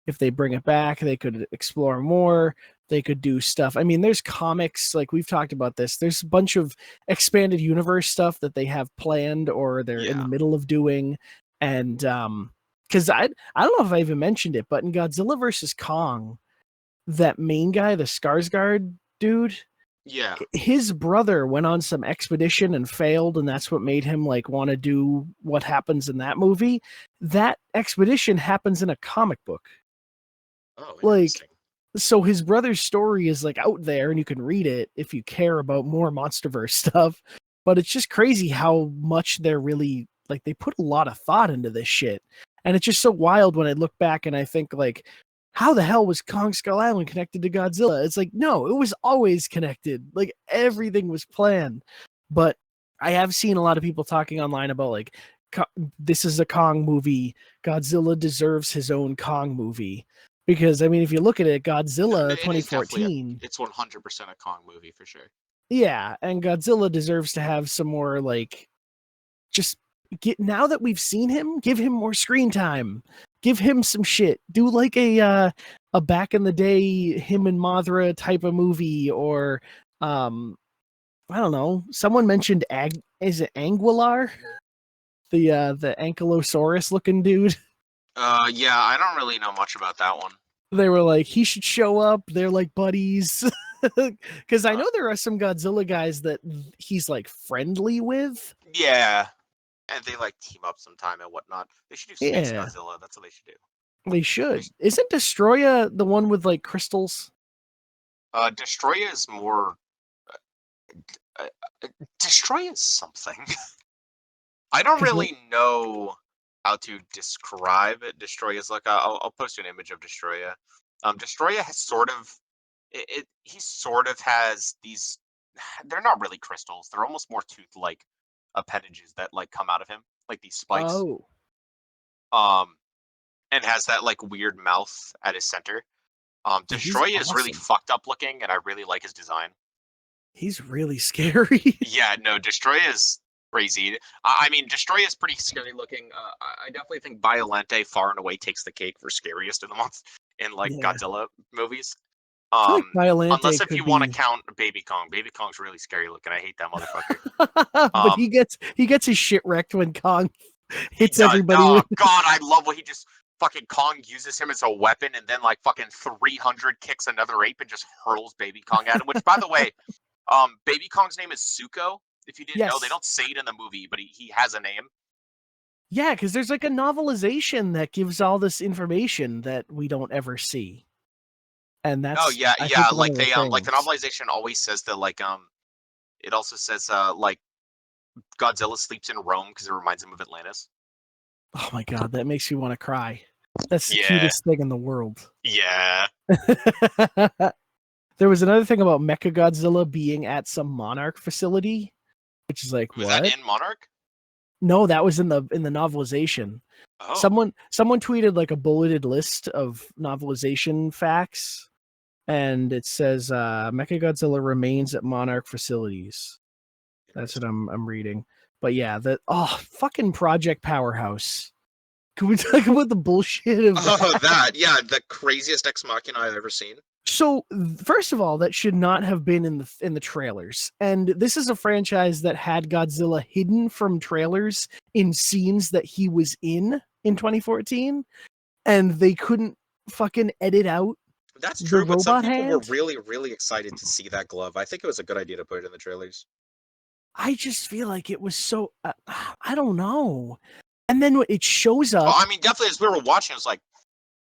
if they bring it back, they could explore more. They could do stuff. I mean, there's comics, like we've talked about this. There's a bunch of expanded universe stuff that they have planned or they're in the middle of doing. And because I don't know if I even mentioned it, but in Godzilla versus Kong, that main guy, the Skarsgård dude, Yeah. his brother went on some expedition and failed, and that's what made him like want to do what happens in that movie. That expedition happens in a comic book. Oh, Like, interesting. so his brother's story is like out there and you can read it if you care about more MonsterVerse stuff. But it's just crazy how much they're really like they put a lot of thought into this shit. And it's just so wild when I look back and I think like, how the hell was Kong Skull Island connected to Godzilla? It's like, no, it was always connected. Like everything was planned. But I have seen a lot of people talking online about like this is a Kong movie. Godzilla deserves his own Kong movie. Because I mean, if you look at it, Godzilla It is 2014, it's 100% a Kong movie for sure. yeah, and Godzilla deserves to have some more like, just get now that we've seen him, give him more screen time, give him some shit, do like a back in the day him and Mothra type of movie, or I don't know. Someone mentioned is it Angular, the ankylosaurus looking dude. Yeah, I don't really know much about that one. They were like, he should show up. They're like buddies. Because I know there are some Godzilla guys that he's like friendly with. Yeah, and they like team up sometime and whatnot. They should do Space Yeah. Godzilla. That's what they should do. They should. Isn't Destroya the one with like crystals? Destroya is more. Destroya is something. I don't really know how to describe it. Destroya is like I'll post you an image of Destroya. Destroya has sort of he sort of has these. They're not really crystals. They're almost more tooth-like appendages that like come out of him, like these spikes. Oh. And has that like weird mouth at his center. Destroya is really awesome. fucked up looking, and I really like his design. He's really scary. Yeah, no, Destroya is crazy. I mean, Destroya is pretty scary looking. I definitely think Violente far and away takes the cake for scariest of the month in like Godzilla movies. I feel like Violente Unless if could you want to be- count Baby Kong. Baby Kong's really scary looking. I hate that motherfucker. But he gets his shit wrecked when Kong hits everybody. Oh with... God, I love what he just fucking Kong uses him as a weapon and then like fucking 300 kicks another ape and just hurls Baby Kong at him. Which, by the way, Baby Kong's name is Suko. If you didn't know, they don't say it in the movie, but he has a name. Yeah, because there's like a novelization that gives all this information that we don't ever see. And that's I think like one of they the like the things. novelization always says that like it also says like Godzilla sleeps in Rome because it reminds him of Atlantis. Oh my god, that makes you want to cry. That's the Yeah. cutest thing in the world. Yeah. There was another thing about Mechagodzilla being at some Monarch facility, which is like, Was what? that in Monarch? No, that was in the novelization. Oh. Someone tweeted like a bulleted list of novelization facts, and it says Mechagodzilla remains at Monarch facilities. That's what I'm reading. But yeah, fucking Project Powerhouse. Can we talk about the bullshit of that? Oh, that, yeah, the craziest ex machina I've ever seen. So, first of all, that should not have been in the trailers. And this is a franchise that had Godzilla hidden from trailers in scenes that he was in 2014, and they couldn't fucking edit out That's the true, but some robot people were hand. really, really excited to see that glove. I think it was a good idea to put it in the trailers. I just feel like it was so I don't know. And then it shows up. Oh, I mean, definitely as we were watching, it was like,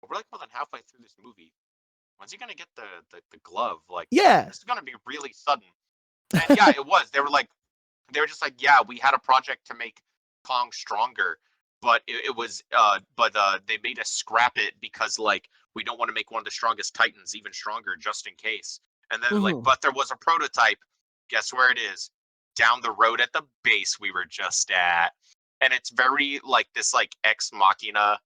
we're like more than halfway through this movie. When's he gonna get the glove? Like, Yeah. this is gonna be really sudden. And yeah, it was. They were just like, yeah, we had a project to make Kong stronger, but they made us scrap it because like we don't want to make one of the strongest Titans even stronger just in case. And then like, but there was a prototype. Guess where it is? Down the road at the base we were just at. And it's very like this like ex machina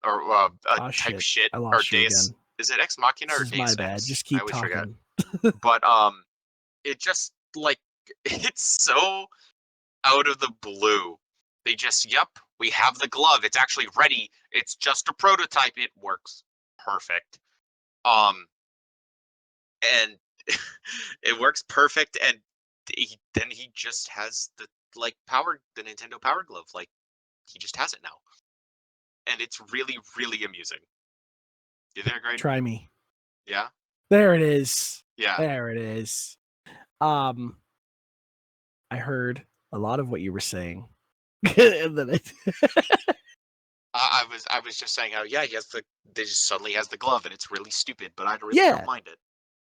or type shit I or lost you Deus. again. Is it ex machina This or is Deus my Ex? bad. Just I keep always forget. talking. But it just like it's so out of the blue. They just, yep, we have the glove. It's actually ready. It's just a prototype. It works perfect. And it works perfect. And then he just has the the Nintendo Power Glove. Like he just has it now, and it's really, really amusing. You there, Graydon? Try me. Yeah. There it is. Yeah. There it is. I heard a lot of what you were saying. And then I was just saying how they just suddenly has the glove and it's really stupid, but I really don't mind it.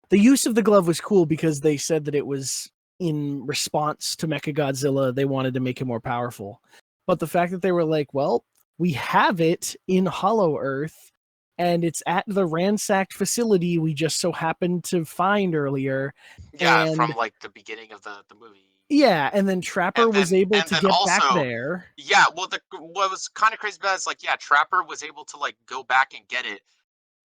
The use of the glove was cool because they said that it was in response to Mechagodzilla. They wanted to make him more powerful. But the fact that they were like, well, we have it in Hollow Earth and it's at the ransacked facility we just so happened to find earlier. Yeah, and, from like the beginning of the movie. Yeah, and then Trapper was able to get back there. Yeah, well, what was kind of crazy about it is like, yeah, Trapper was able to like go back and get it,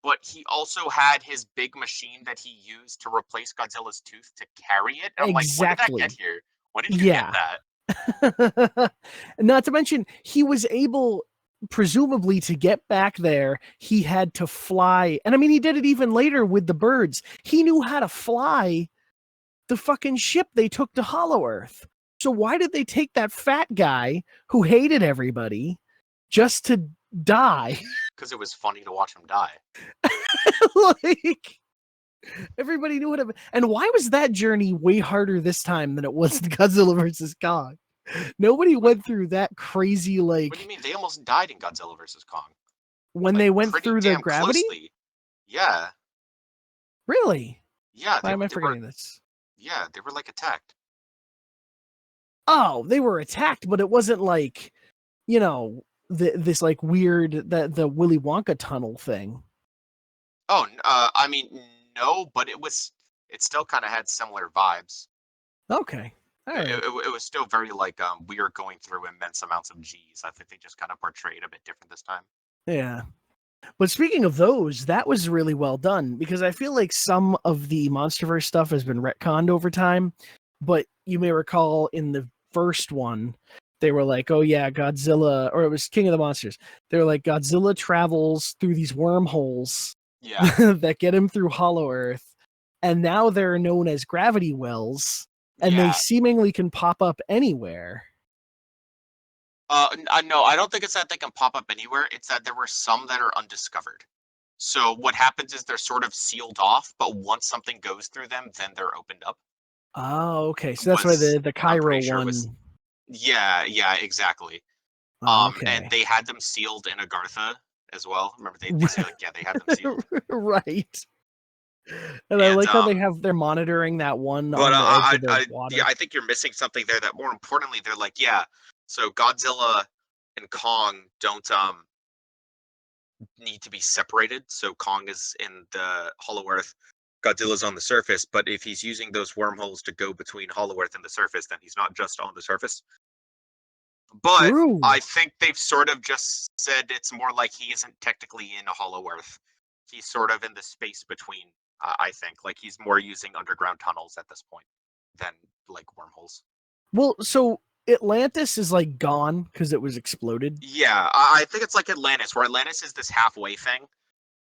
but he also had his big machine that he used to replace Godzilla's tooth to carry it. And I'm like, when did that get here? When did you get that? Not to mention, he was able, presumably, to get back there. He had to fly, and I mean, he did it even later with the birds. He knew how to fly the fucking ship they took to Hollow Earth. So why did they take that fat guy who hated everybody just to die? Because it was funny to watch him die. Like, everybody knew what. And why was that journey way harder this time than it was in Godzilla versus Kong? Nobody went through that crazy, like. What do you mean? They almost died in Godzilla versus Kong. When they went through the gravity? Closely. Yeah. Really? Yeah. Why am I forgetting this? Yeah, they were like attacked. Oh, they were attacked, but it wasn't like, this like weird the Willy Wonka tunnel thing. Oh, I mean, no, but it still kind of had similar vibes. Okay. All right. It was still very like we are going through immense amounts of G's. I think they just kind of portrayed a bit different this time. Yeah. But speaking of those, that was really well done because I feel like some of the MonsterVerse stuff has been retconned over time. But you may recall in the first one, they were like, oh yeah, Godzilla, or it was King of the Monsters. They were like, Godzilla travels through these wormholes that get him through Hollow Earth. And now they're known as gravity wells. And they seemingly can pop up anywhere. No, I don't think it's that they can pop up anywhere. It's that there were some that are undiscovered. So what happens is they're sort of sealed off, but once something goes through them, then they're opened up. Oh, okay. So that's why the Cairo one. Yeah, exactly. Okay. And they had them sealed in Agartha as well. Remember they had them sealed. Right. And I like how they're monitoring that one on the edge of the water. Yeah, I think you're missing something there that more importantly, they're like, yeah, so Godzilla and Kong don't need to be separated. So Kong is in the Hollow Earth, Godzilla's on the surface, but if he's using those wormholes to go between Hollow Earth and the surface, then he's not just on the surface. But True. I think they've sort of just said it's more like he isn't technically in a Hollow Earth. He's sort of in the space between, I think. Like he's more using underground tunnels at this point than like wormholes. Well, so Atlantis is like gone because it was exploded. Yeah, I think it's like Atlantis, where Atlantis is this halfway thing,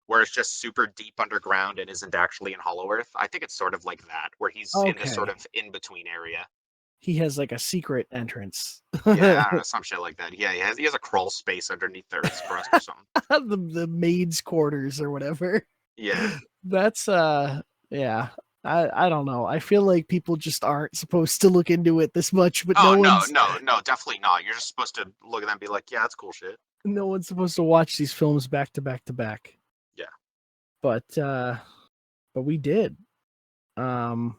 where it's just super deep underground and isn't actually in Hollow Earth. I think it's sort of like that, where he's in this sort Okay. of in-between area. He has like a secret entrance. Yeah, I don't know, some shit like that. Yeah, he has a crawl space underneath the Earth's crust or something. the maid's quarters or whatever. Yeah. That's yeah. I don't know. I feel like people just aren't supposed to look into it this much, but Oh, no, no, definitely not. You're just supposed to look at them and be like, yeah, that's cool shit. no one's supposed to watch these films back to back to back. Yeah. But we did. And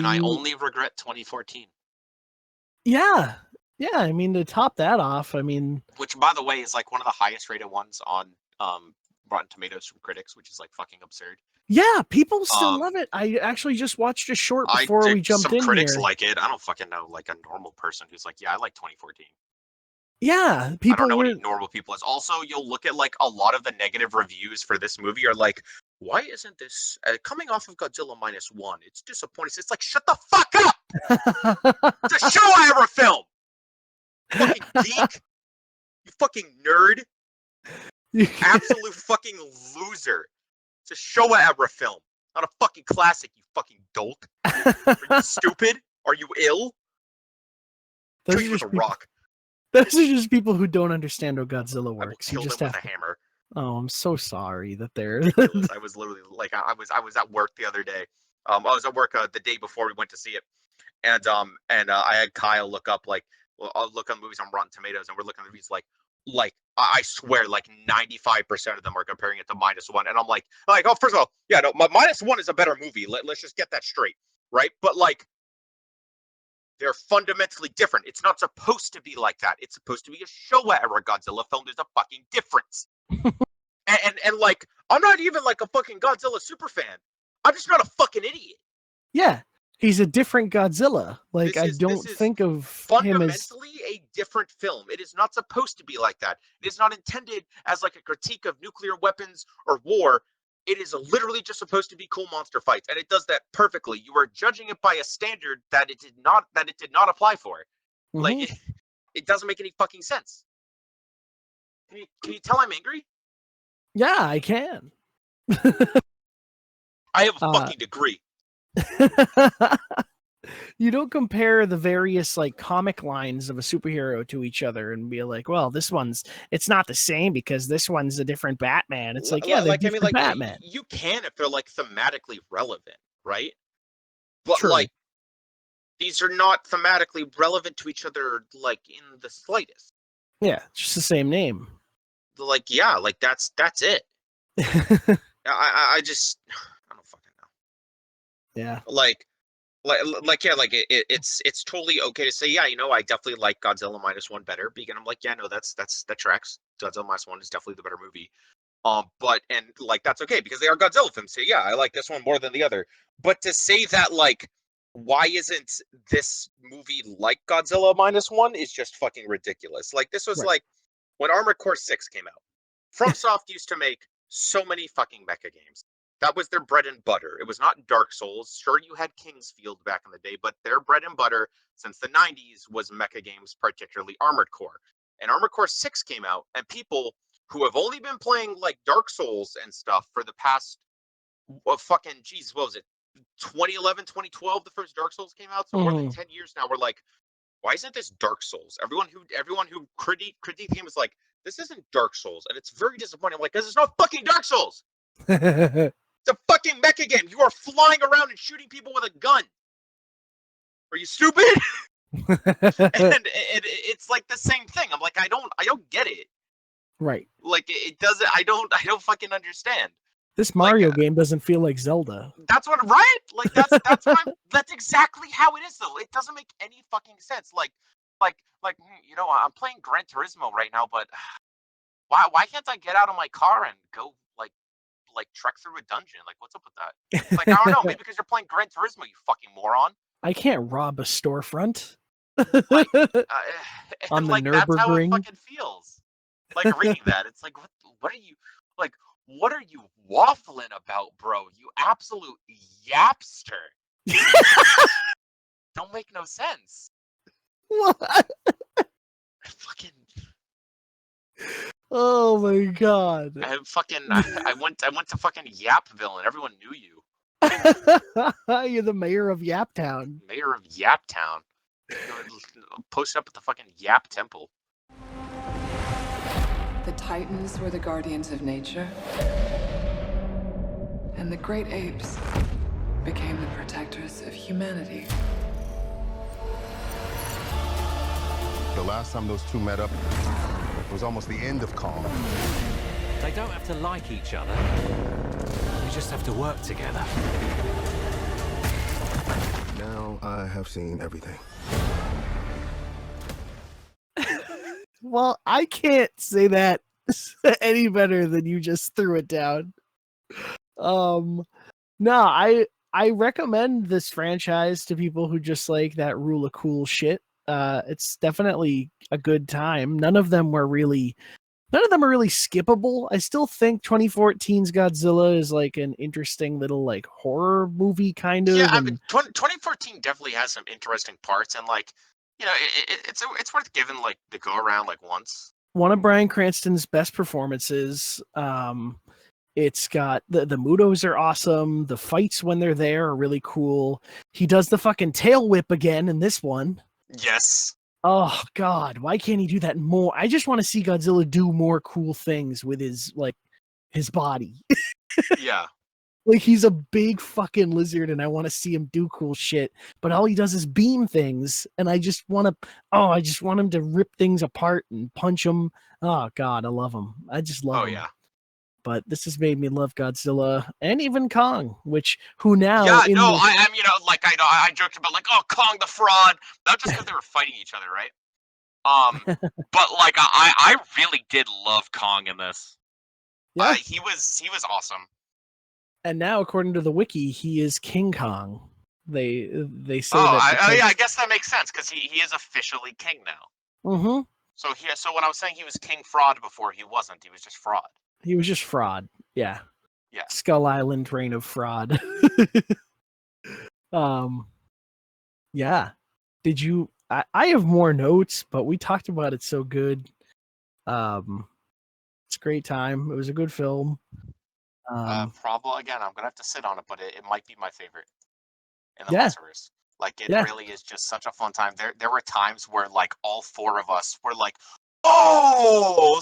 I only regret 2014. Yeah. Yeah, I mean, to top that off, I mean, which, by the way, is like one of the highest rated ones on Rotten Tomatoes from critics, which is like fucking absurd. yeah, people still love it. I actually just watched a short before we jumped some in critics here. like it. I don't fucking know, like a normal person who's like, yeah, I like 2014. Yeah, I people don't know were any normal people is. Also, you'll look at like a lot of the negative reviews for this movie are like, why isn't this coming off of Godzilla -1? It's disappointing. It's like, shut the fuck up! It's a Showa era film. Fucking geek. You fucking nerd. Absolute fucking loser. It's a Showa era film, not a fucking classic, you fucking dolt. Are you stupid? Are you ill? Those Kill are you with just a rock. Those are just people who don't understand how Godzilla works. I will You kill just them have with a hammer. Oh, I'm so sorry that they're. I was literally like, I was at work the other day. I was at work the day before we went to see it, and I had Kyle look up I'll look on movies on Rotten Tomatoes, and we're looking at reviews like I swear like 95% of them are comparing it to -1, and I'm like oh, first of all, yeah, no, -1 is a better movie. Let's just get that straight, right? But like, they're fundamentally different. It's not supposed to be like that. It's supposed to be a Showa era Godzilla film. There's a fucking difference. and like, I'm not even like a fucking Godzilla super fan. I'm just not a fucking idiot. Yeah, he's a different Godzilla. Like, I don't This is think of him as. fundamentally a different film. It is not supposed to be like that. It is not intended as like a critique of nuclear weapons or war. It is literally just supposed to be cool monster fights, and it does that perfectly. You are judging it by a standard that it did not apply for. Like, Mhm. it doesn't make any fucking sense. Can you tell I'm angry? Yeah, I can. I have a fucking degree. You don't compare the various like comic lines of a superhero to each other and be like, well, it's not the same because this one's a different Batman. It's like, yeah, they're different Batman. You can if they're like thematically relevant, right? But True. like, these are not thematically relevant to each other, like, in the slightest. Yeah, just the same name. Like, yeah, like that's it. I don't fucking know. Yeah. It's totally okay to say, yeah, I definitely like Godzilla -1 better, because I'm like, yeah, no, that tracks. Godzilla -1 is definitely the better movie. But and like, that's okay because they are Godzilla films. So yeah, I like this one more than the other. But to say that, like, why isn't this movie like Godzilla -1 is just fucking ridiculous. Like, this was Right. like when Armored Core 6 came out. FromSoft used to make so many fucking mecha games. That was their bread and butter. It was not Dark Souls. Sure, you had Kingsfield back in the day, but their bread and butter since the 90s was mecha games, particularly Armored Core. And Armored Core 6 came out, and people who have only been playing like Dark Souls and stuff for the past fucking, geez, what was it? 2011, 2012, the first Dark Souls came out. So more than 10 years now, we're like, why isn't this Dark Souls? Everyone who critique the game is like, this isn't Dark Souls, and it's very disappointing. I'm like, because it's not fucking Dark Souls. It's a fucking mecha game. You are flying around and shooting people with a gun. Are you stupid? And it's like the same thing. I'm like, I don't get it. Right. Like, it doesn't. I don't fucking understand. This Mario game doesn't feel like Zelda. That's what, right? Like, that's that's exactly how it is, though. It doesn't make any fucking sense. Like, I'm playing Gran Turismo right now, but why can't I get out of my car and go like trek through a dungeon? Like, what's up with that? It's like, I don't know, maybe because you're playing Gran Turismo, you fucking moron. I can't rob a storefront. Like, On the like, that's how it Nürburgring. fucking feels. Like, reading that, it's like, what are you waffling about, bro? You absolute yapster. don't make no sense. What? Fucking, Oh my god. I went to fucking Yapville and everyone knew you. You're the mayor of Yaptown. Mayor of Yaptown. Posted up at the fucking Yap Temple. The Titans were the guardians of nature, and the great apes became the protectors of humanity. The last time those two met up was almost the end of Kong. They don't have to like each other. They just have to work together. Now I have seen everything. Well, I can't say that any better than you just threw it down. No, I recommend this franchise to people who just like that rule of cool shit. It's definitely a good time. None of them are really skippable. I still think 2014's Godzilla is like an interesting little like horror movie kind of. Yeah, I mean, 2014 definitely has some interesting parts, and like, you know, it's worth giving like the go around like once. One of Bryan Cranston's best performances. It's got the Mutos are awesome. The fights when they're there are really cool. He does the fucking tail whip again in this one. Yes. Oh god, why can't he do that more? I just want to see Godzilla do more cool things with his body. Yeah. Like he's a big fucking lizard and I want to see him do cool shit, but all he does is beam things and I just want him to rip things apart and punch them. Oh god, I love him. I just love him. Oh yeah. But this has made me love Godzilla and even Kong, who now Yeah, in no, the... I'm like I joked about like, oh, Kong the fraud, not just because they were fighting each other, right? But like I really did love Kong in this. Yeah. He was awesome. And now, according to the wiki, he is King Kong. They say yeah, that. I guess that makes sense because he is officially king now. Mm-hmm. So when I was saying he was King Fraud before, he wasn't. He was just fraud. He was just fraud. Yeah. Yeah. Skull Island reign of fraud. Yeah. Did you? I have more notes, but we talked about it so good. It's a great time. It was a good film. Probably again, I'm gonna have to sit on it, but it might be my favorite in the Yeah. MonsterVerse. Like it Yeah. really is just such a fun time. There were times where like all four of us were like, oh,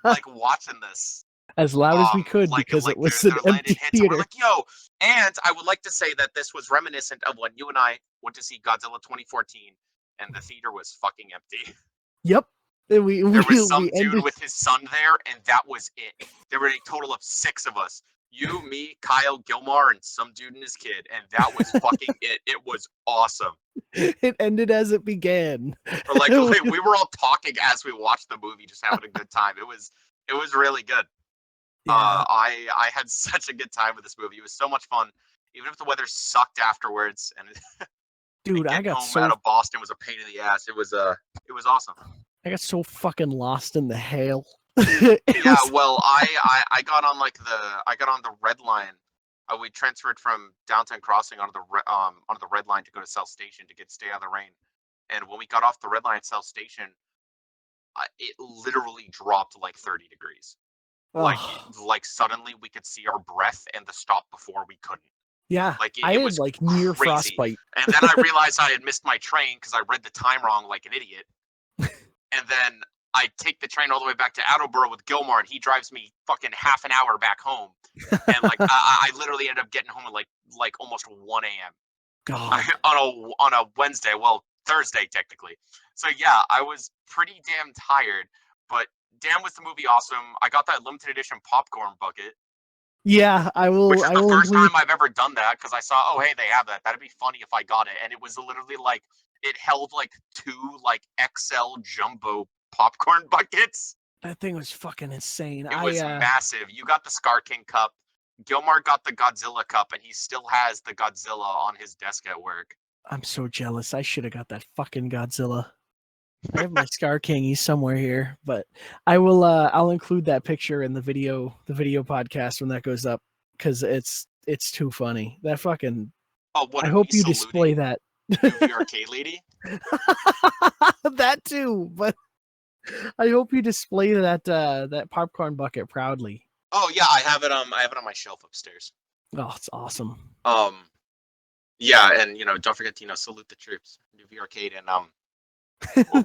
like watching this as loud as we could because it was an empty hits, and theater. we're like, yo, and I would like to say that this was reminiscent of when you and I went to see Godzilla 2014, and the theater was fucking empty. Yep. There was some dude ended... with his son there, and that was it. There were a total of 6 of us. You, me, Kyle, Gilmar, and some dude and his kid, and that was fucking it. It was awesome. It ended as it began. Or like we were all talking as we watched the movie, just having a good time. It was really good. Yeah. I had such a good time with this movie. It was so much fun, even if the weather sucked afterwards. And dude, I got home out of Boston was a pain in the ass. It was awesome. I got so fucking lost in the hail. Yeah, well, I got on the red line. We transferred from Downtown Crossing onto the red line to go to South Station to stay out of the rain. And when we got off the red line at South Station, it literally dropped like 30 degrees. Like suddenly we could see our breath and the stop before we couldn't. Yeah, like I was had like near crazy. Frostbite. And then I realized I had missed my train because I read the time wrong like an idiot. And then I take the train all the way back to Attleboro with Gilmar, and he drives me fucking half an hour back home. And like I literally ended up getting home at like almost 1 a.m. God. on a Wednesday, well, Thursday technically. So yeah, I was pretty damn tired, but damn was the movie awesome. I got that limited edition popcorn bucket. Yeah, I will. Which is the first time I've ever done that because I saw, oh hey, they have that. That'd be funny if I got it, and it was literally like it held like 2 like XL jumbo popcorn buckets. That thing was fucking insane. It was massive. You got the Scar King cup. Gilmar got the Godzilla cup, and he still has the Godzilla on his desk at work. I'm so jealous. I should have got that fucking Godzilla. I have my Scar King. He's somewhere here, but I will. I'll include that picture in the video podcast when that goes up because it's too funny. That fucking. Oh, what I hope you display that. Movie arcade lady. That too, but I hope you display that popcorn bucket proudly. Oh yeah, I have it on my shelf upstairs. Oh, it's awesome. Yeah, and don't forget to salute the troops. Movie arcade and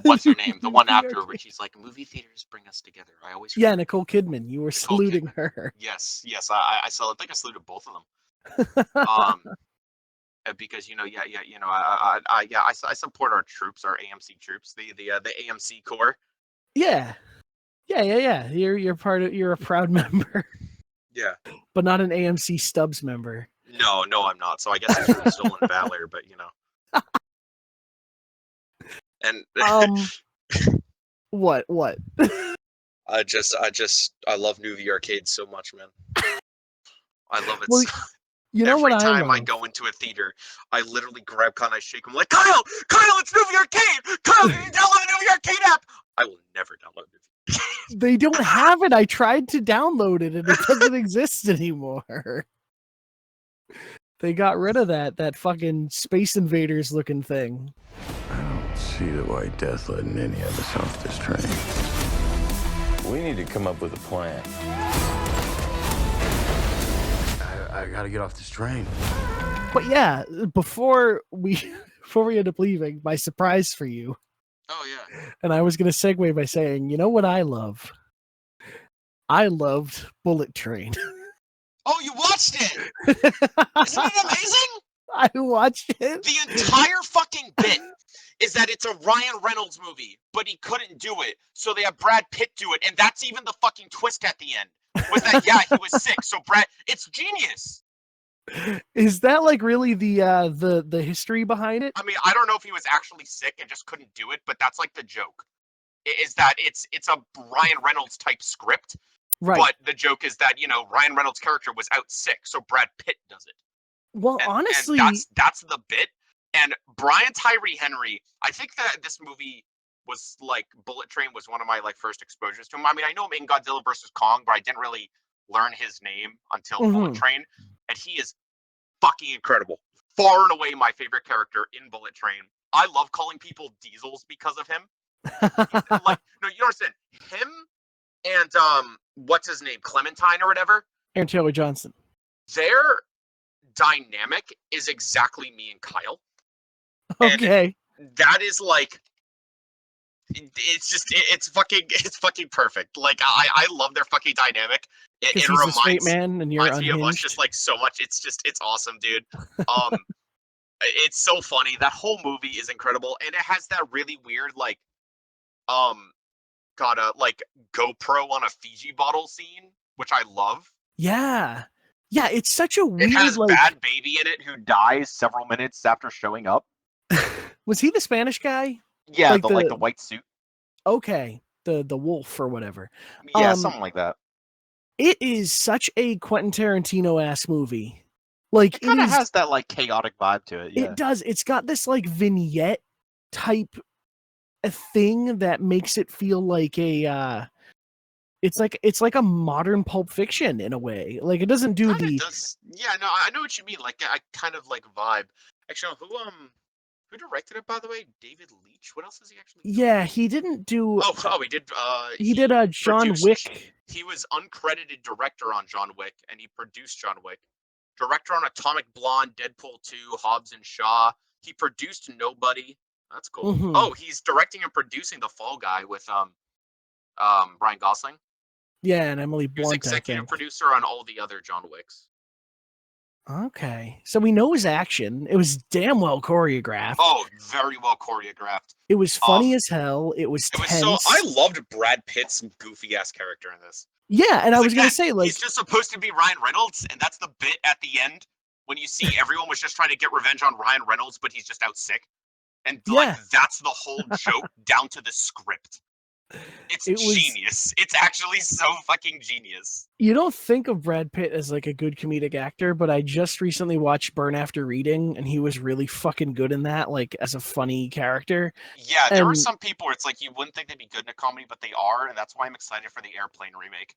what's her name? The one Movie after where arcade. she's like, movie theaters bring us together. I always Yeah, forget. Nicole Kidman. You were saluting her. Yes, I think I saluted both of them. Because I support our troops, our AMC troops, the AMC Corps. Yeah. You're a proud member. Yeah. But not an AMC Stubbs member. No, I'm not. So I guess it's really stolen valor, but And What? I love Movie Arcade so much, man. I love it. Well, you know Every what time I go into a theater, I literally grab Kyle and I shake him like, Kyle, it's Movie Arcade! Kyle, can you download the Movie Arcade app? I will never download it. They don't have it. I tried to download it and it doesn't exist anymore. They got rid of that fucking Space Invaders looking thing. I don't see the White Death letting any of us off this train. We need to come up with a plan. I gotta get off this train. But yeah, before we end up leaving, my surprise for you. Oh yeah. And I was gonna segue by saying, you know what I love? I loved Bullet Train. Oh, you watched it! Isn't it amazing? I watched it. The entire fucking bit is that it's a Ryan Reynolds movie, but he couldn't do it, so they have Brad Pitt do it, and that's even the fucking twist at the end. Was that he was sick, so it's genius. Is that like really the history behind it? I mean, I don't know if he was actually sick and just couldn't do it, but that's like the joke. Is that it's a Ryan Reynolds type script, right? But the joke is that Ryan Reynolds' character was out sick, so Brad Pitt does it. Well, honestly, and that's the bit. And Brian Tyree Henry, I think that this movie was like Bullet Train was one of my first exposures to him. I mean, I know him in Godzilla vs. Kong, but I didn't really learn his name until Bullet Train, and he is fucking incredible. Far and away my favorite character in Bullet Train. I love calling people Diesels because of him. No, you don't understand. Him and what's his name, Clementine or whatever, Aaron Taylor Johnson. Their dynamic is exactly me and Kyle. Okay. And that is it's fucking perfect. Like I love their fucking dynamic. It reminds a straight man and you're me of us just so much. It's awesome, dude. It's so funny. That whole movie is incredible, and it has that really weird GoPro on a Fiji bottle scene, which I love. Yeah, it's such a weird. It has Bad Baby in it, who dies several minutes after showing up. Was he the Spanish guy? Yeah, the white suit. Okay, the wolf or whatever. Yeah, something like that. It is such a Quentin Tarantino ass movie. Like it kind of has that chaotic vibe to it. Yeah. It does. It's got this vignette type a thing that makes it feel like a it's like a modern Pulp Fiction in a way. Like it doesn't do Yeah, no, I know what you mean. I kind of vibe. Actually, who directed it, by the way? David Leitch. What else is he actually doing? Yeah, he didn't do. Oh, he did. He did John Wick. He was uncredited director on John Wick, and he produced John Wick. Director on Atomic Blonde, Deadpool 2, Hobbs and Shaw. He produced Nobody. That's cool. Mm-hmm. Oh, he's directing and producing The Fall Guy with Ryan Gosling. Yeah, and Emily Blunt. He was executive producer on all the other John Wicks. Okay, so we know his action. It was damn well choreographed. Oh, very well choreographed. It was funny as hell. It was tense. I loved Brad Pitt's goofy ass character in this. Yeah, and I was gonna say he's just supposed to be Ryan Reynolds, and that's the bit at the end when you see everyone was just trying to get revenge on Ryan Reynolds, but he's just out sick, and that's the whole joke down to the script. It's genius. It's actually so fucking genius. You don't think of Brad Pitt as a good comedic actor, but I just recently watched Burn After Reading, and he was really fucking good in that, as a funny character. Yeah, there are some people where it's you wouldn't think they'd be good in a comedy, but they are, and that's why I'm excited for the Airplane remake.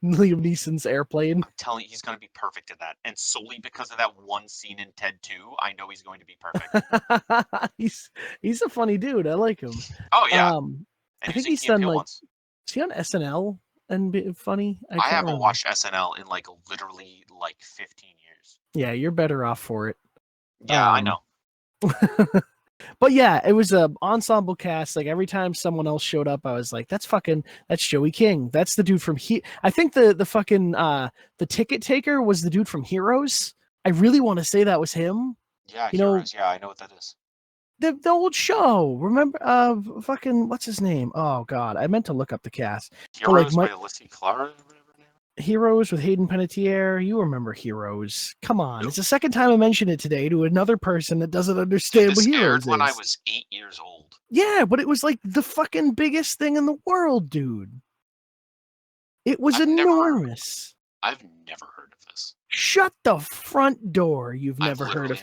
Liam Neeson's airplane. I'm telling you, he's going to be perfect in that. And solely because of that one scene in Ted 2, I know he's going to be perfect. he's a funny dude. I like him. Oh, yeah. And And I think in he's Key and done Peele like, once. is he on SNL and be funny? I can't haven't remember. watched SNL in like literally like 15 years. Yeah, you're better off for it. Yeah, I know. But yeah, it was a ensemble cast. Like every time someone else showed up, I was like, that's Joey King. That's the dude from I think the fucking the ticket taker was the dude from Heroes. I really want to say that was him. Yeah, You know, Heroes. Yeah, I know what that is. The old show. Remember fucking what's his name? Oh god, I meant to look up the cast. Heroes by Alyssa Clara. Heroes with Hayden Panettiere. You remember Heroes. Come on. Nope. It's the second time I mentioned it today to another person that doesn't understand what Heroes is. When I was 8 years old. Yeah, but it was like the fucking biggest thing in the world, dude. It was enormous. I've never heard of this. Shut the front door. You've never heard of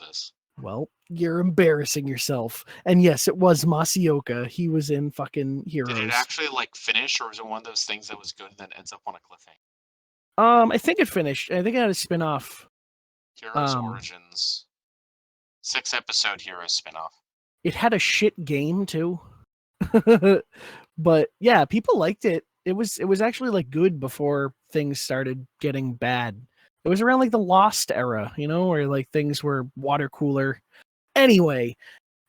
this. Well, you're embarrassing yourself. And yes, it was Masioka. He was in fucking Heroes. Did it actually like finish, or was it one of those things that was good and then ends up on a cliffhanger? I think it finished. I think it had a spin-off. Heroes Origins. 6-episode Heroes spin-off. It had a shit game too. But yeah, people liked it. It was actually like good before things started getting bad. It was around like the Lost era, you know, where like things were water cooler. Anyway,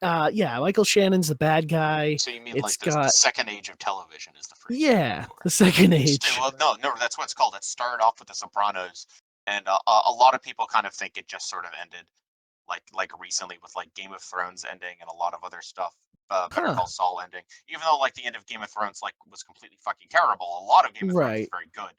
yeah, Michael Shannon's the bad guy. So you mean like the second age of television is the first? Yeah, the second age. Well, no, that's what it's called. It started off with The Sopranos, and a lot of people kind of think it just sort of ended, like recently with like Game of Thrones ending and a lot of other stuff. Better Call Saul ending, even though like the end of Game of Thrones like was completely fucking terrible. A lot of Game of Thrones is very good.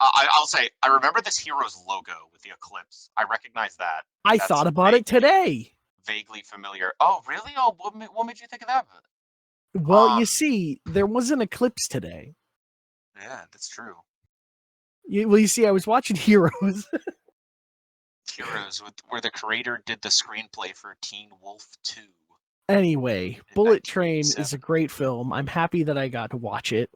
I'll say I remember this Heroes logo with the eclipse. I recognize that. I thought about it today. Vaguely familiar. Oh, really? Oh, what made you think of that? Well, you see, there was an eclipse today. Yeah, that's true. You see, I was watching Heroes. Heroes, where the creator did the screenplay for Teen Wolf 2. Anyway, Bullet Train is a great film. I'm happy that I got to watch it.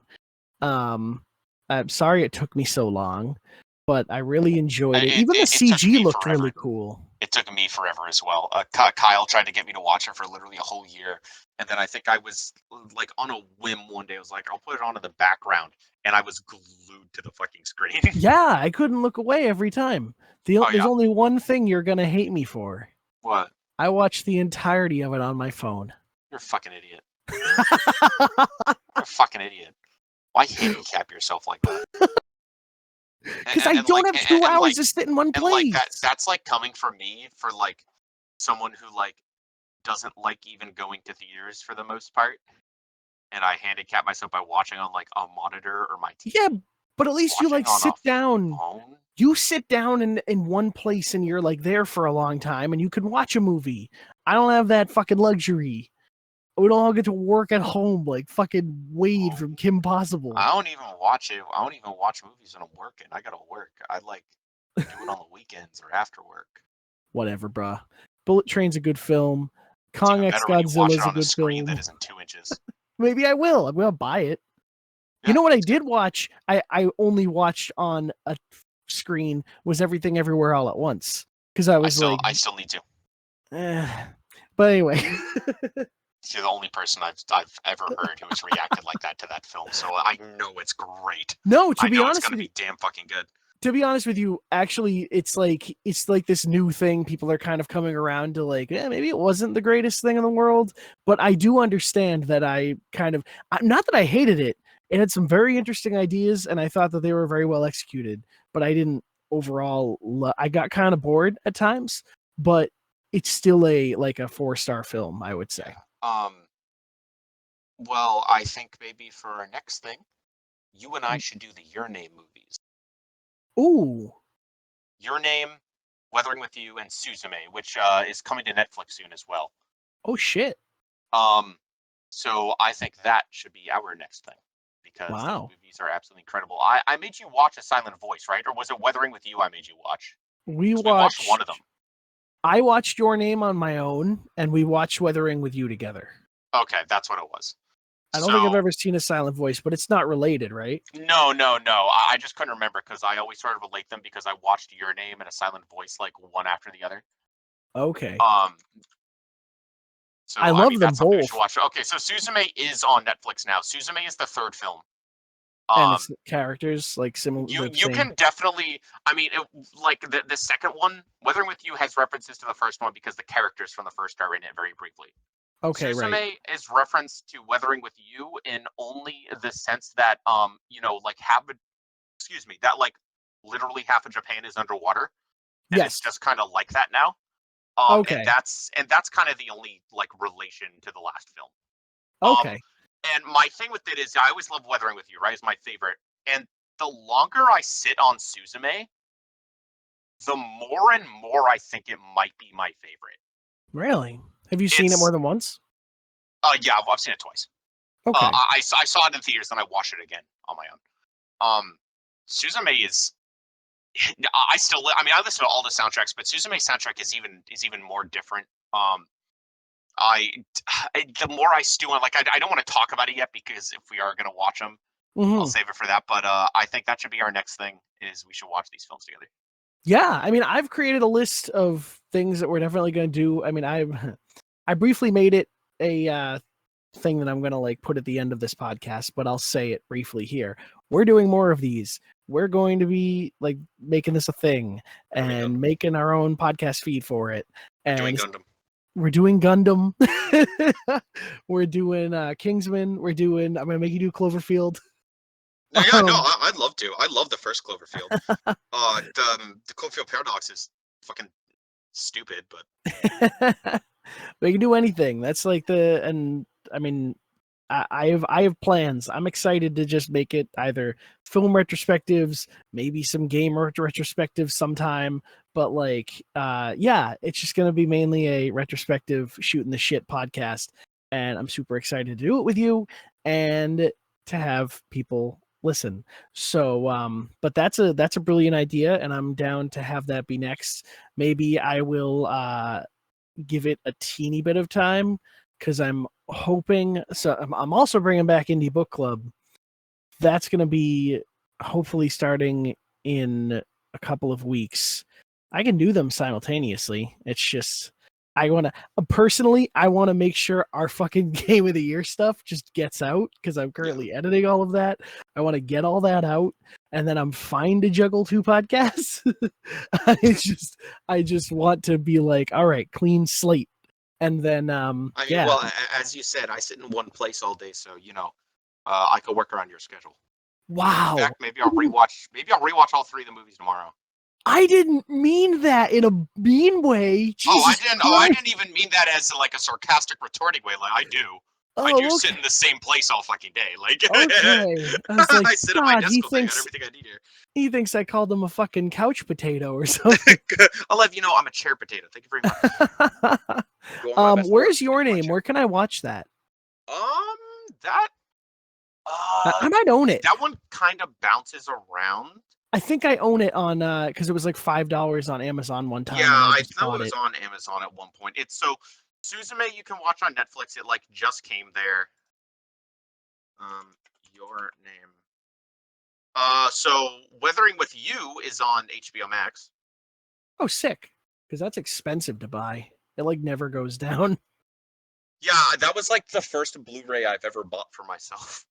I'm sorry it took me so long, but I really enjoyed it. Even the CG looked really cool. It took me forever as well. Kyle tried to get me to watch it for literally a whole year, and then I think I was like on a whim one day. I was like, I'll put it on in the background, and I was glued to the fucking screen. Yeah, I couldn't look away every time. There's only one thing you're gonna hate me for. What? I watched the entirety of it on my phone. You're a fucking idiot. You're a fucking idiot. Why handicap yourself like that? Because I don't have 2 hours to sit in one place. Like that's like coming from me for like someone who like doesn't like even going to theaters for the most part, and I handicap myself by watching on like a monitor or my TV. Yeah, but at least you like sit down. Phone? You sit down in one place and you're like there for a long time, and you can watch a movie. I don't have that fucking luxury. We don't all get to work at home like fucking Wade from Kim Possible. I don't even watch it. I don't even watch movies when I'm working. I gotta work. I like do it on the weekends or after work. Whatever, bruh. Bullet Train's a good film. Kong x Godzilla is a good film. That isn't 2 inches. Maybe I will. I'm gonna buy it. Yeah, you know what I did watch? I only watched on a screen was Everything Everywhere All at Once because I I still need to. But anyway. You're the only person I've ever heard who has reacted like that to that film, so I know it's great. No, to be honest, it's gonna be damn fucking good. To be honest with you, actually, it's like this new thing. People are kind of coming around to like, maybe it wasn't the greatest thing in the world, but I do understand that not that I hated it. It had some very interesting ideas, and I thought that they were very well executed. But I didn't overall. I got kind of bored at times, but it's still a 4-star film, I would say. Well, I think maybe for our next thing, you and I should do the Your Name movies. Ooh. Your Name, Weathering with You, and Suzume, which is coming to Netflix soon as well. Oh shit. So I think that should be our next thing because these movies are absolutely incredible. I made you watch A Silent Voice, right? Or was it Weathering with You I made you watch? We watched one of them. I watched Your Name on my own, and we watched Weathering with You together. Okay, that's what it was. I don't think I've ever seen A Silent Voice, but it's not related, right? No. I just couldn't remember because I always sort of relate them because I watched Your Name and A Silent Voice like one after the other. Okay. So I love them that's something we both. should watch. Okay, so Suzume is on Netflix now. Suzume is the third film. And it's characters like similar. You can definitely. I mean, like the second one, Weathering with You has references to the first one because the characters from the first are in it very briefly. Okay, Suzume right. is referenced to Weathering with You in only the sense that like that like literally half of Japan is underwater, and Yes. it's just kind of like that now. Okay. And that's kind of the only like relation to the last film. Okay. And my thing with it is I always love Weathering with You, right? It's my favorite. And the longer I sit on Suzume, the more and more I think it might be my favorite. Really? Have you seen it more than once? Yeah, I've seen it twice. Okay. I saw it in theaters, and I watched it again on my own. Suzume is. I listen to all the soundtracks, but Suzume's soundtrack is even more different. The more I stew on, like, I don't want to talk about it yet because if we are going to watch them, I'll save it for that. But I think that should be our next thing is we should watch these films together. Yeah, I mean, I've created a list of things that we're definitely going to do. I mean, I briefly made it a thing that I'm going to like put at the end of this podcast, but I'll say it briefly here. We're doing more of these. We're going to be like making this a thing and making our own podcast feed for it. And we're doing Gundam. We're doing Kingsman. I'm going to make you do Cloverfield. Yeah, I'd love to. I love the first Cloverfield. The Cloverfield Paradox is fucking stupid, but we can do anything. That's like I mean, I have plans. I'm excited to just make it either film retrospectives, maybe some game retrospectives sometime. But like, yeah, it's just gonna be mainly a retrospective shooting the shit podcast, and I'm super excited to do it with you and to have people listen. So, but that's a brilliant idea, and I'm down to have that be next. Maybe I will give it a teeny bit of time because I'm hoping. So I'm also bringing back Indie Book Club. That's going to be hopefully starting in a couple of weeks. I can do them simultaneously. It's just I want to personally. I want to make sure our fucking Game of the Year stuff just gets out because I'm currently editing all of that. I want to get all that out, and then I'm fine to juggle 2 podcasts. I just want to be like, all right, clean slate. And then, well, as you said, I sit in one place all day, so I could work around your schedule. Wow. In fact, maybe I'll rewatch all 3 of the movies tomorrow. I didn't mean that in a mean way. Jesus I didn't even mean that as like a sarcastic, retorting way. Like I do. I do sit in the same place all fucking day. Like okay. I was like, I sit at my desk all day. I got everything I need here. He thinks I called him a fucking couch potato or something. I'll have you know I'm a chair potato. Thank you very much. Where's Your Name? Where can I watch that? That I might own it. That one kind of bounces around. I think I own it on because it was like $5 on Amazon one time. Yeah, I know it was on Amazon at one point. It's so Suzume you can watch on Netflix. It like just came there. Your Name. So Weathering with You is on HBO Max. Oh, sick! Because that's expensive to buy. It like never goes down. Yeah, that was like the first Blu-ray I've ever bought for myself.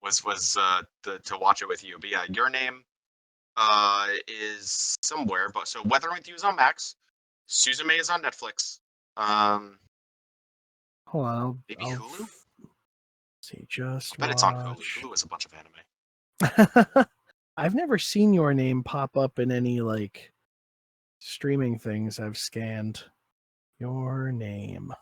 Was to watch it with you. But yeah, Your Name is somewhere. But so Weathering with You is on Max. Suzume is on Netflix. Hold on. Maybe Hulu? See, just I bet it's on Hulu. Hulu is a bunch of anime. I've never seen Your Name pop up in any like streaming things I've scanned. Your Name.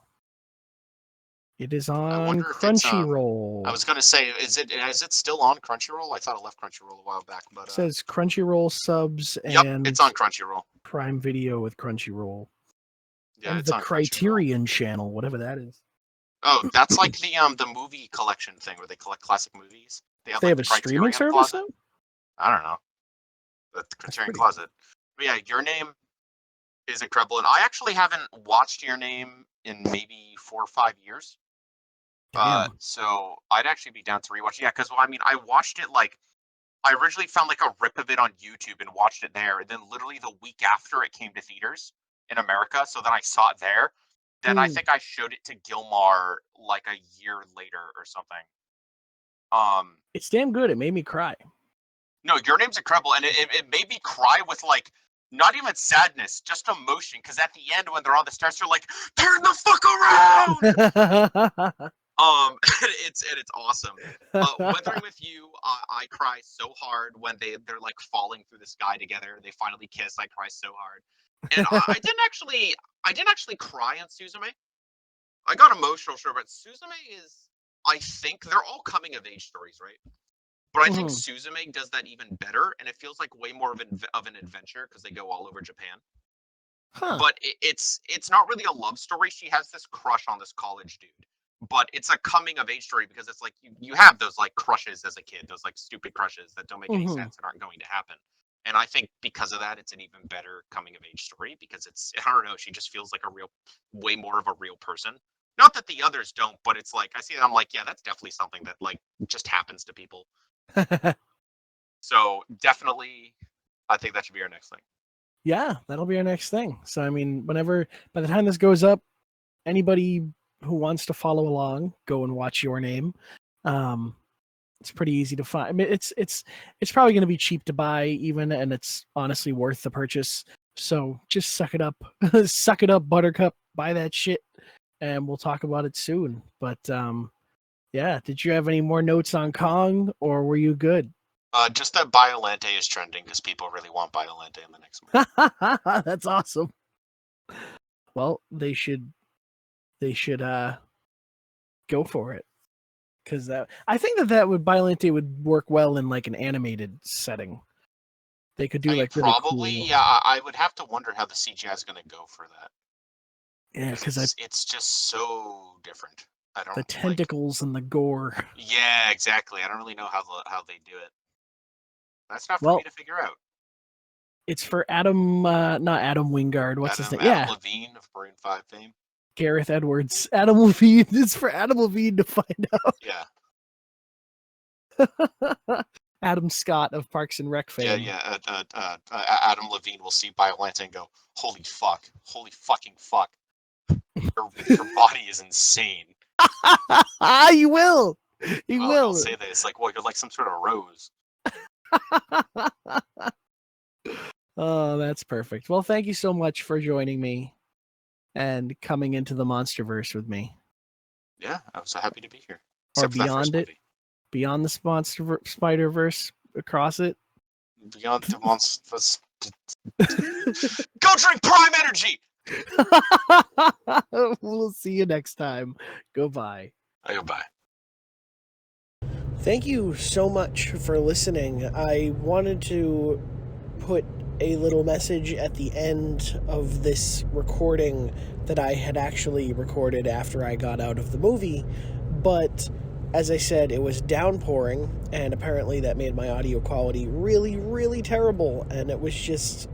It is on Crunchyroll. I was gonna say, is it still on Crunchyroll? I thought it left Crunchyroll a while back, but it says Crunchyroll subs and yep, it's on Crunchyroll. Prime Video with Crunchyroll. Yeah, and it's the on Criterion Channel, whatever that is. Oh, that's like the movie collection thing where they collect classic movies. They have a streaming service now? I don't know. The Criterion Closet. But yeah, Your Name is incredible, and I actually haven't watched Your Name in maybe 4 or 5 years. Damn. So I'd actually be down to rewatch. Yeah, because I mean, I watched it like I originally found like a rip of it on YouTube and watched it there, and then literally the week after it came to theaters in America. So then I saw it there. Then I think I showed it to Gilmar like a year later or something. It's damn good. It made me cry. No, Your Name's incredible, and it made me cry with like not even sadness, just emotion. Because at the end, when they're on the stairs, they're like, "Turn the fuck around!" It's awesome. Weathering with You, I cry so hard when they're like falling through the sky together. They finally kiss. I cry so hard, and I didn't actually cry on Suzume. I got emotional, sure, but Suzume is. I think they're all coming of age stories, right? But I think Suzume does that even better, and it feels like way more of an adventure because they go all over Japan. Huh. But it's not really a love story. She has this crush on this college dude, but it's a coming of age story because it's like you have those like crushes as a kid, those like stupid crushes that don't make any sense and aren't going to happen. And I think because of that, it's an even better coming of age story because I don't know, she just feels like way more of a real person. Not that the others don't, but it's like I see that I'm like, yeah, that's definitely something that like just happens to people. So definitely, I think that should be our next thing. Yeah, that'll be our next thing. So I mean, by the time this goes up, anybody who wants to follow along, go and watch Your Name. It's pretty easy to find. I mean, it's probably going to be cheap to buy even, and it's honestly worth the purchase. So just suck it up, suck it up, Buttercup. Buy that shit, and we'll talk about it soon. But yeah, did you have any more notes on Kong, or were you good? Just that Biolante is trending because people really want Biolante in the next movie. That's awesome. Well, they should go for it, because I think that Biolante would work well in like an animated setting. They could do really probably cool. Yeah. I would have to wonder how the CGI is going to go for that. Yeah, because it's just so different. I don't the tentacles and the gore. Yeah, exactly. I don't really know how they do it. That's not for me to figure out. It's for Adam, not Adam Wingard. What's his name? Adam Levine of Maroon 5 fame. Gareth Edwards. Adam Levine. It's for Adam Levine to find out. Yeah. Adam Scott of Parks and Rec fame. Yeah. Adam Levine will see Biolante and go, "Holy fuck! Holy fucking fuck! Your body is insane." You will. He will. He'll say that. It's like, well, you're like some sort of rose. Oh, that's perfect. Well, thank you so much for joining me and coming into the MonsterVerse with me. Yeah, I was so happy to be here. Or beyond it, beyond the Spider-Verse, across it. Beyond the monsters. Go drink Prime Energy! We'll see you next time. Goodbye. Goodbye. Thank you so much for listening. I wanted to put a little message at the end of this recording that I had actually recorded after I got out of the movie, but as I said, it was downpouring, and apparently that made my audio quality really, really terrible, and it was just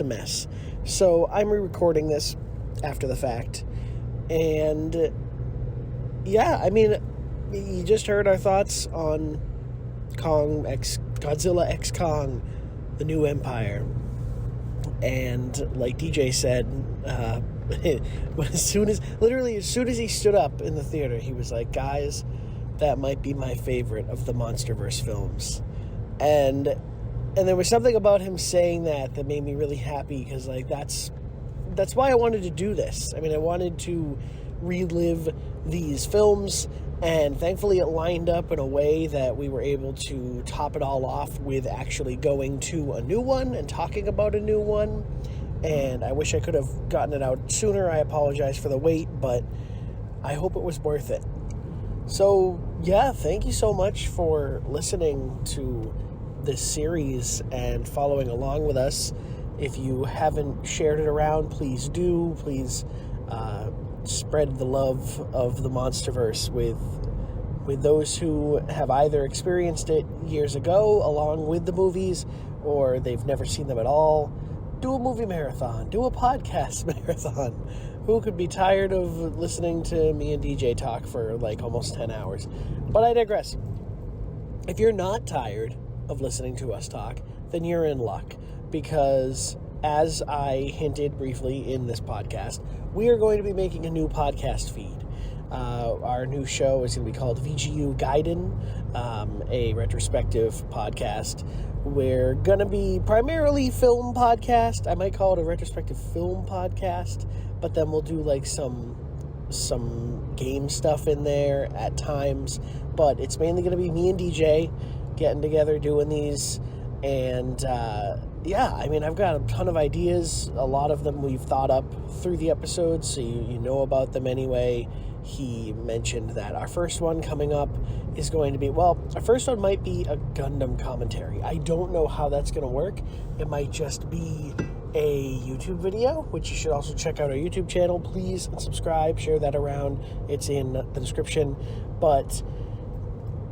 a mess. So I'm re-recording this after the fact, and yeah, I mean, you just heard our thoughts on Godzilla x Kong, The New Empire. And like DJ said, as soon as he stood up in the theater, he was like, "Guys, that might be my favorite of the MonsterVerse films." And there was something about him saying that made me really happy, because like that's why I wanted to do this. I mean, I wanted to relive these films, and thankfully it lined up in a way that we were able to top it all off with actually going to a new one and talking about a new one. And I wish I could have gotten it out sooner. I apologize for the wait, but I hope it was worth it. So yeah, thank you so much for listening to this series and following along with us. If you haven't shared it around, please do. Please spread the love of the MonsterVerse with those who have either experienced it years ago along with the movies, or they've never seen them at all. Do a movie marathon. Do a podcast marathon. who could be tired of listening to me and DJ talk for like almost 10 hours? But I digress. If you're not tired of listening to us talk, then you're in luck, because as I hinted briefly in this podcast, we are going to be making a new podcast feed. Our new show is going to be called VGU Gaiden, a retrospective podcast. We're going to be primarily film podcast. I might call it a retrospective film podcast, but then we'll do like some game stuff in there at times. But it's mainly going to be me and DJ getting together doing these. And yeah, I mean, I've got a ton of ideas. A lot of them we've thought up through the episodes, so you know about them anyway. He mentioned that our first one coming up is going to be, well, our first one might be a Gundam commentary. I don't know how that's going to work. It might just be a YouTube video, which you should also check out our YouTube channel. Please subscribe, share that around. It's in the description. But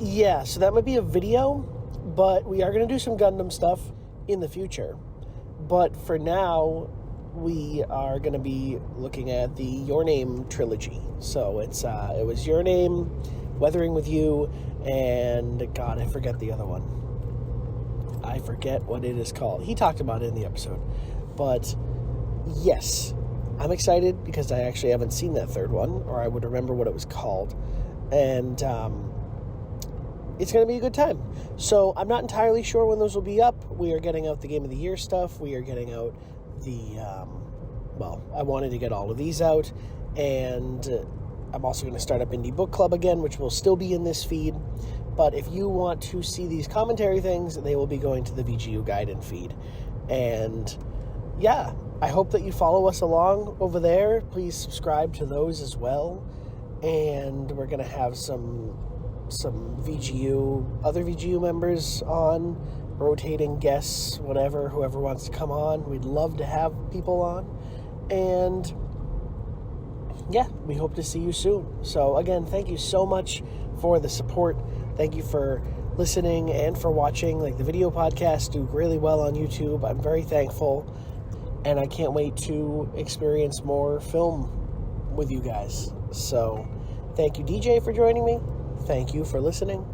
yeah, so that might be a video, but we are going to do some Gundam stuff in the future. But for now, we are going to be looking at the Your Name trilogy. So it was Your Name, Weathering with You, and God, I forget the other one. I forget what it is called. He talked about it in the episode. But yes, I'm excited because I actually haven't seen that third one, or I would remember what it was called. And it's going to be a good time. So I'm not entirely sure when those will be up. We are getting out the Game of the Year stuff. We are getting out the, well, I wanted to get all of these out. And I'm also going to start up Indie Book Club again, which will still be in this feed. But if you want to see these commentary things, they will be going to the VGU Gaiden feed. And yeah, I hope that you follow us along over there. Please subscribe to those as well. And we're going to have some other VGU members on, rotating guests, whatever, whoever wants to come on. We'd love to have people on. And yeah, we hope to see you soon. So again, thank you so much for the support. Thank you for listening and for watching. Like, the video podcasts do really well on YouTube. I'm very thankful. And I can't wait to experience more film with you guys. So thank you, DJ, for joining me. Thank you for listening.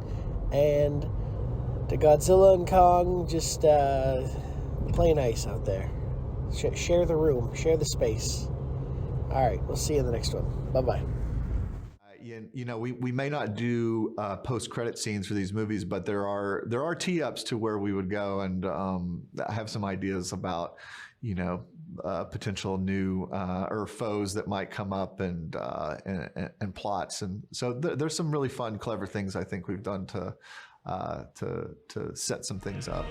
And to Godzilla and Kong, just play nice out there. Share the room. Share the space. All right, we'll see you in the next one. Bye-bye. You know, we may not do post-credit scenes for these movies, but there are tee-ups to where we would go, and I have some ideas about, you know, potential new or foes that might come up, and plots, and so there's some really fun, clever things I think we've done to set some things up.